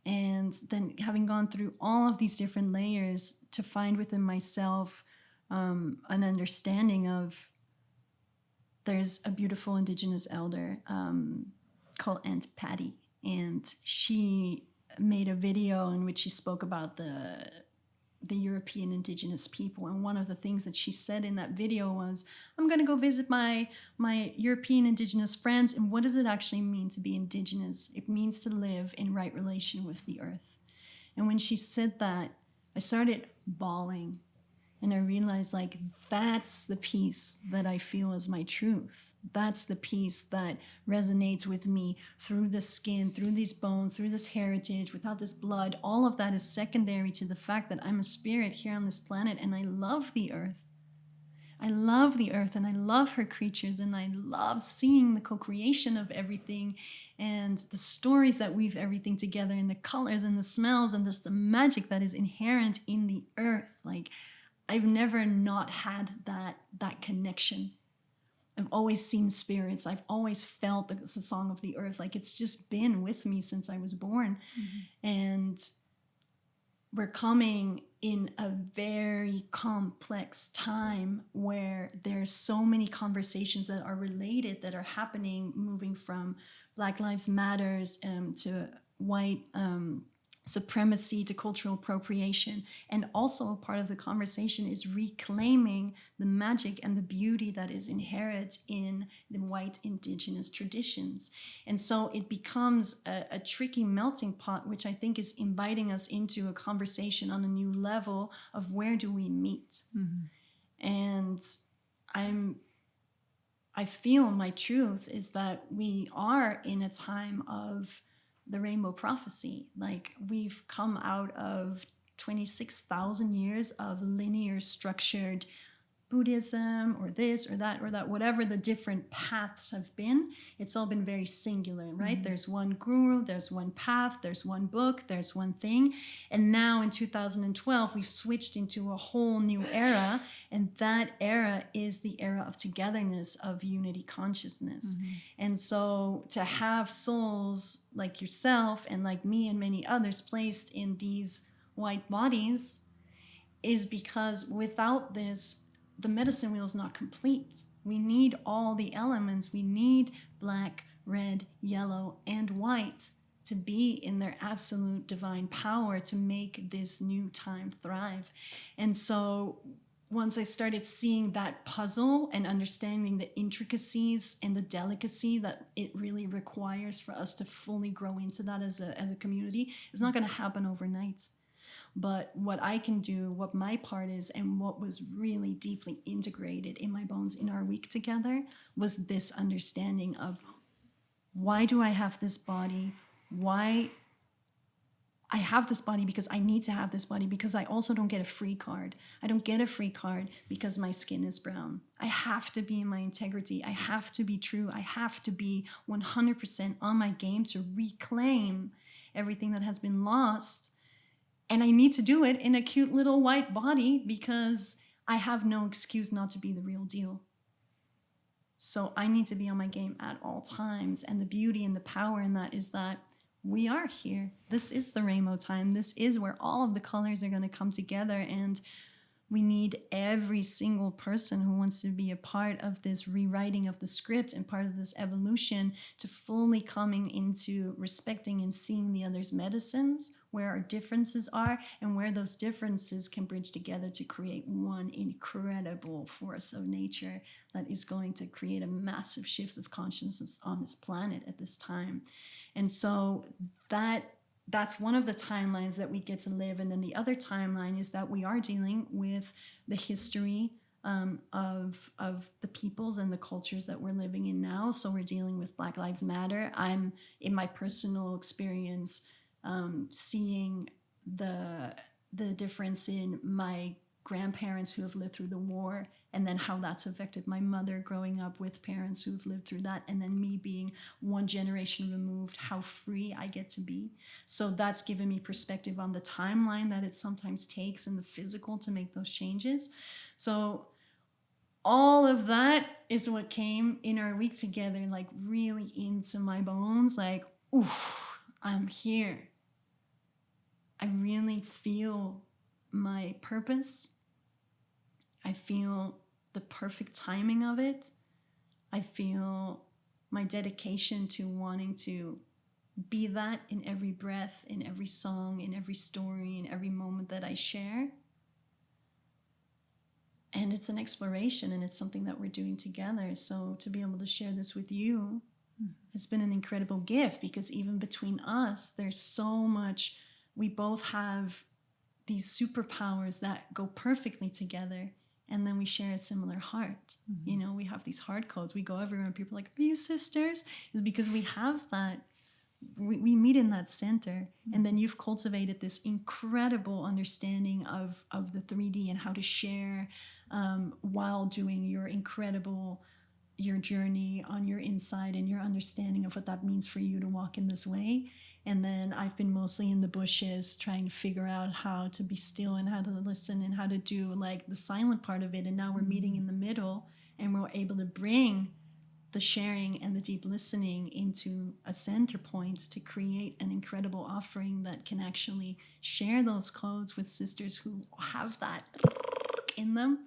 And then having gone through all of these different layers to find within myself an understanding of, there's a beautiful indigenous elder called Aunt Patty, and she made a video in which she spoke about the European indigenous people. And one of the things that she said in that video was, I'm going to go visit my European indigenous friends. And what does it actually mean to be indigenous? It means to live in right relation with the earth. And when she said that, I started bawling. And I realized, like, that's the piece that I feel is my truth. That's the piece that resonates with me through the skin, through these bones, through this heritage, without this blood. All of that is secondary to the fact that I'm a spirit here on this planet, and I love the earth. I love the earth, and I love her creatures, and I love seeing the co-creation of everything and the stories that weave everything together, and the colors and the smells and just the magic that is inherent in the earth. Like, I've never not had that connection. I've always seen spirits. I've always felt the song of the earth. Like, it's just been with me since I was born. Mm-hmm. And we're coming in a very complex time where there's so many conversations that are related, that are happening, moving from Black Lives Matters to white supremacy, to cultural appropriation. And also a part of the conversation is reclaiming the magic and the beauty that is inherent in the white indigenous traditions. And so it becomes a tricky melting pot, which I think is inviting us into a conversation on a new level of where do we meet. Mm-hmm. And I feel my truth is that we are in a time of the rainbow prophecy. Like, we've come out of 26,000 years of linear structured Buddhism or this or that, whatever the different paths have been, it's all been very singular, right? There's one guru, there's one path, there's one book, there's one thing. And now in 2012, we've switched into a whole new era. And that era is the era of togetherness, of unity consciousness. And so to have souls like yourself and like me and many others placed in these white bodies is because without this, the medicine wheel is not complete. We need all the elements. We need black, red, yellow, and white to be in their absolute divine power to make this new time thrive. And so once I started seeing that puzzle and understanding the intricacies and the delicacy that it really requires for us to fully grow into that as a community, it's not going to happen overnight. But what I can do, what my part is, and what was really deeply integrated in my bones in our week together was this understanding of, why do I have this body? Why I have this body because I need to have this body, because I also don't get a free card. I don't get a free card because my skin is brown. I have to be in my integrity. I have to be true. I have to be 100% on my game to reclaim everything that has been lost. And I need to do it in a cute little white body because I have no excuse not to be the real deal. So I need to be on my game at all times. And the beauty and the power in that is that we are here. This is the rainbow time. This is where all of the colors are going to come together. And we need every single person who wants to be a part of this rewriting of the script and part of this evolution to fully coming into respecting and seeing the other's medicines, where our differences are, and where those differences can bridge together to create one incredible force of nature that is going to create a massive shift of consciousness on this planet at this time. And so that's one of the timelines that we get to live. And then the other timeline is that we are dealing with the history of the peoples and the cultures that we're living in now. So we're dealing with Black Lives Matter. I'm, in my personal experience, seeing the difference in my grandparents who have lived through the war, and then how that's affected my mother growing up with parents who've lived through that, and then me being one generation removed, how free I get to be. So that's given me perspective on the timeline that it sometimes takes in the physical to make those changes. So all of that is what came in our week together, like really into my bones, like, oof, I'm here. I really feel my purpose. I feel the perfect timing of it. I feel my dedication to wanting to be that in every breath, in every song, in every story, in every moment that I share. And it's an exploration, and it's something that we're doing together. So to be able to share this with you has been an incredible gift, because even between us, there's so much. We both have these superpowers that go perfectly together. And then we share a similar heart. You know, we have these heart codes. We go everywhere and people are like, are you sisters? It's because we have that. We meet in that center. And then you've cultivated this incredible understanding of the 3D and how to share while doing your journey on your inside and your understanding of what that means for you to walk in this way. And then I've been mostly in the bushes trying to figure out how to be still and how to listen and how to do like the silent part of it. And now we're meeting in the middle, and we're able to bring the sharing and the deep listening into a center point to create an incredible offering that can actually share those codes with sisters who have that in them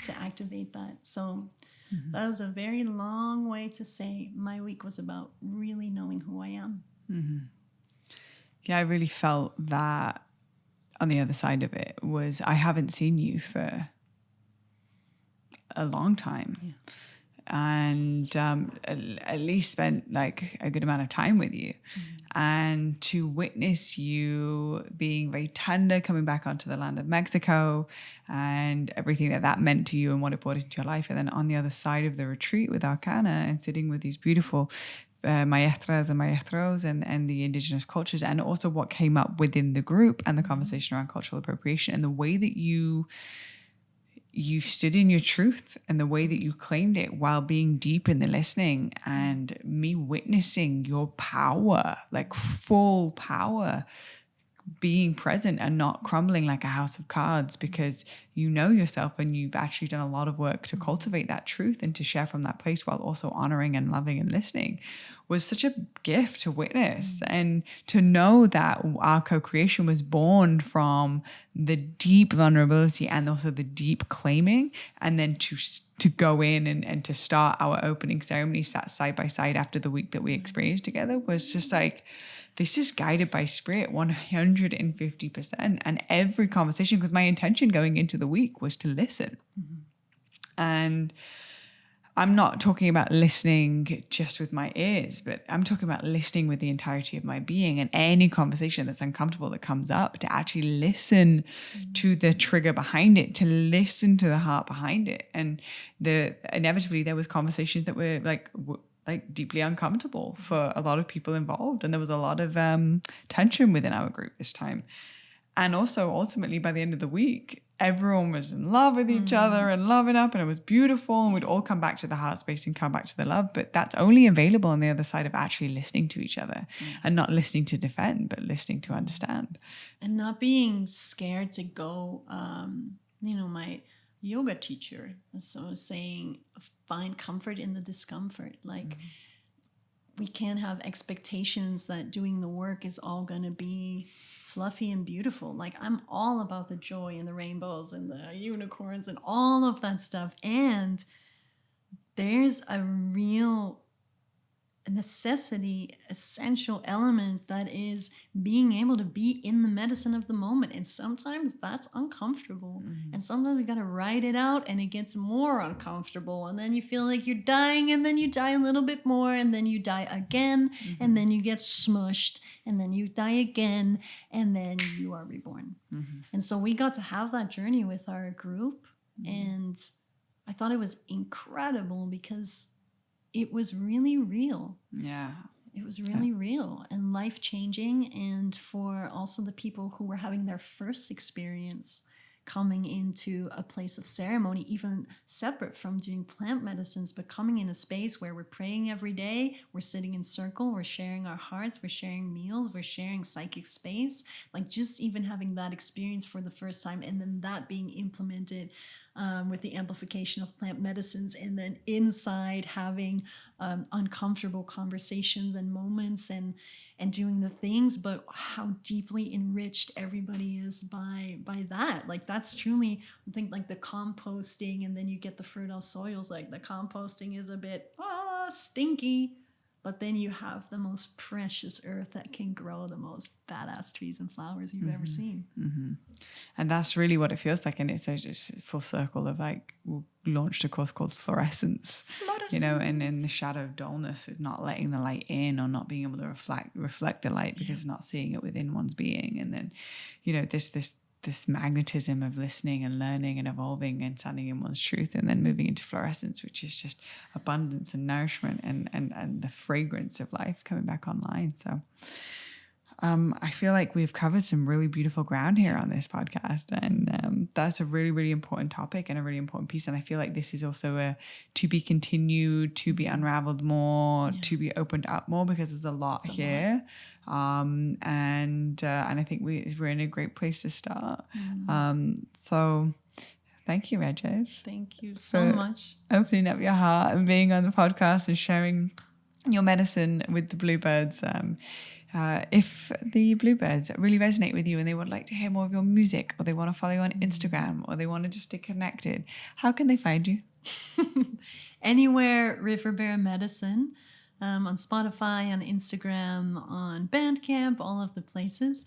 to activate that. So that was a very long way to say my week was about really knowing who I am. Yeah, I really felt that on the other side of it was I haven't seen you for a long time. Yeah. And at least spent like a good amount of time with you. And to witness you being very tender, coming back onto the land of Mexico, and everything that meant to you and what it brought into your life. And then on the other side of the retreat with Arcana and sitting with these beautiful maestras and maestros and the indigenous cultures, and also what came up within the group and the conversation around cultural appropriation, and the way that you you stood in your truth and the way that you claimed it while being deep in the listening, and me witnessing your power, like full power, being present and not crumbling like a house of cards, because you know yourself and you've actually done a lot of work to cultivate that truth and to share from that place while also honoring and loving and listening, was such a gift to witness. And to know that our co-creation was born from the deep vulnerability and also the deep claiming, and then to go in and to start our opening ceremony side by side after the week that we experienced together, was just like, this is guided by spirit 150%. And every conversation, because my intention going into the week was to listen. And I'm not talking about listening just with my ears, but I'm talking about listening with the entirety of my being. And any conversation that's uncomfortable that comes up, to actually listen to the trigger behind it, to listen to the heart behind it. And inevitably there was conversations that were like deeply uncomfortable for a lot of people involved. And there was a lot of tension within our group this time. And also ultimately by the end of the week, everyone was in love with each other and loving up, and it was beautiful. And we'd all come back to the heart space and come back to the love. But that's only available on the other side of actually listening to each other, and not listening to defend, but listening to understand. And not being scared to go, my yoga teacher was saying, find comfort in the discomfort. Like, we can't have expectations that doing the work is all going to be fluffy and beautiful. Like, I'm all about the joy and the rainbows and the unicorns and all of that stuff. And there's a real necessity, essential element that is being able to be in the medicine of the moment. And sometimes that's uncomfortable. And sometimes we got to ride it out, and it gets more uncomfortable. And then you feel like you're dying, and then you die a little bit more, and then you die again, and then you get smushed, and then you die again, and then you are reborn. And so we got to have that journey with our group. And I thought it was incredible because it was really real. Yeah. It was really real and life-changing. And for also the people who were having their first experience coming into a place of ceremony, even separate from doing plant medicines, but coming in a space where we're praying every day, we're sitting in circle, we're sharing our hearts, we're sharing meals, we're sharing psychic space. Like, just even having that experience for the first time, and then that being implemented with the amplification of plant medicines, and then inside having uncomfortable conversations and moments and doing the things, but how deeply enriched everybody is by that. Like, that's truly, I think, like the composting, and then you get the fertile soils. Like, the composting is a bit stinky, but then you have the most precious earth that can grow the most badass trees and flowers you've ever seen. And that's really what it feels like. And it's a full circle of, like, we launched a course called FLORESCENCE, and in the shadow of dullness, of not letting the light in, or not being able to reflect the light because not seeing it within one's being. And then, this magnetism of listening and learning and evolving and standing in one's truth, and then moving into fluorescence, which is just abundance and nourishment and the fragrance of life coming back online. So I feel like we've covered some really beautiful ground here on this podcast, and that's a really, really important topic and a really important piece. And I feel like this is also a to be continued, to be unraveled more, to be opened up more, because there's a lot here. And I think we're in a great place to start. So thank you, Reggie. Thank you so much. Opening up your heart and being on the podcast and sharing your medicine with the bluebirds. If the bluebirds really resonate with you and they would like to hear more of your music, or they want to follow you on Instagram, or they want to just stay connected, how can they find you? Anywhere Riverbear Medicine, on Spotify, on Instagram, on Bandcamp, all of the places.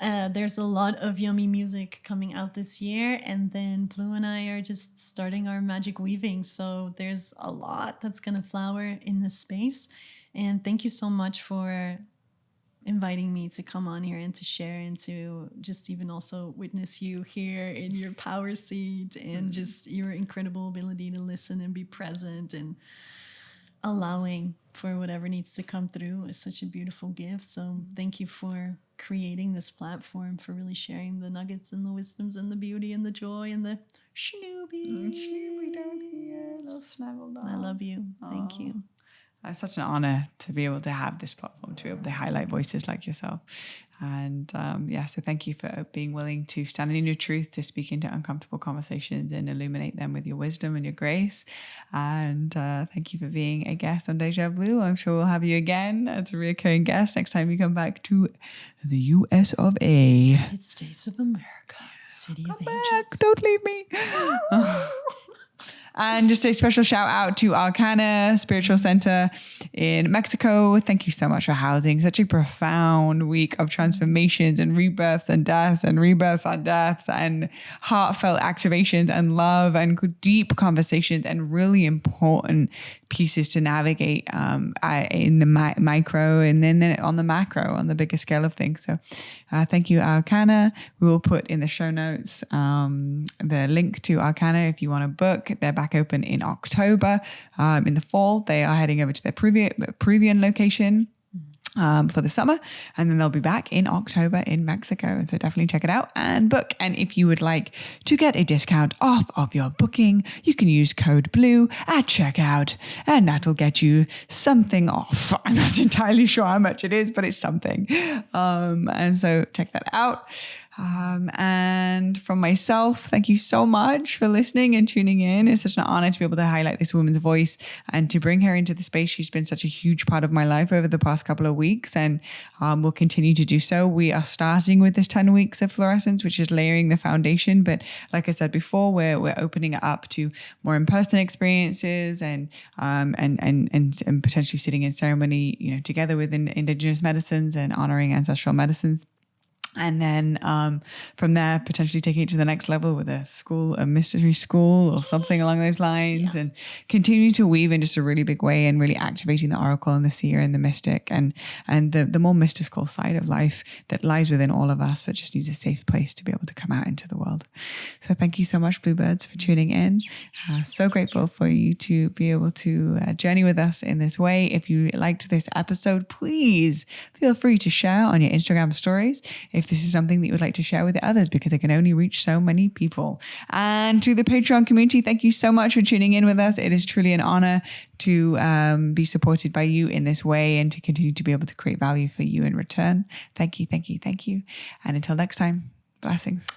There's a lot of yummy music coming out this year, and then Blue and I are just starting our magic weaving. So there's a lot that's going to flower in this space. And thank you so much for inviting me to come on here and to share, and to just even also witness you here in your power seat, and just your incredible ability to listen and be present. And allowing for whatever needs to come through is such a beautiful gift. So thank you for creating this platform, for really sharing the nuggets and the wisdoms and the beauty and the joy and the Snoopy. Snoopy down here, little snuggled I up. love you. Thank you. It's such an honor to be able to have this platform, to be able to highlight voices like yourself. And so thank you for being willing to stand in your truth, to speak into uncomfortable conversations and illuminate them with your wisdom and your grace. And thank you for being a guest on Deja Blu. I'm sure we'll have you again as a recurring guest next time you come back to the US of A. United States of America, City of Angels. Don't leave me. And just a special shout out to Arcana Spiritual Center in Mexico. Thank you so much for housing such a profound week of transformations and rebirths and deaths and rebirths on deaths and heartfelt activations and love and deep conversations and really important pieces to navigate in the micro and then on the macro, on the bigger scale of things. So thank you, Arcana. We will put in the show notes the link to Arcana if you want to book. They're back open in October. In the fall, they are heading over to their Peruvian location for the summer, and then they'll be back in October in Mexico. And so definitely check it out and book. And if you would like to get a discount off of your booking, you can use code BLUE at checkout, and that'll get you something off. I'm not entirely sure how much it is, but it's something. And so check that out. And from myself, thank you so much for listening and tuning in. It's such an honor to be able to highlight this woman's voice and to bring her into the space. She's been such a huge part of my life over the past couple of weeks, and will continue to do so. We are starting with this 10 weeks of Fluorescence, which is layering the foundation. But like I said before, we're opening it up to more in-person experiences and potentially sitting in ceremony, together with indigenous medicines and honoring ancestral medicines. And then from there, potentially taking it to the next level with a mystery school or something along those lines, and continue to weave in just a really big way and really activating the oracle and the seer and the mystic and the more mystical side of life that lies within all of us, but just needs a safe place to be able to come out into the world. So thank you so much, Bluebirds, for tuning in. So grateful for you to be able to journey with us in this way. If you liked this episode, please feel free to share on your Instagram stories if this is something that you would like to share with others, because it can only reach so many people. And to the Patreon community, thank you so much for tuning in with us. It is truly an honor to be supported by you in this way and to continue to be able to create value for you in return. Thank you, thank you, thank you. And until next time, blessings.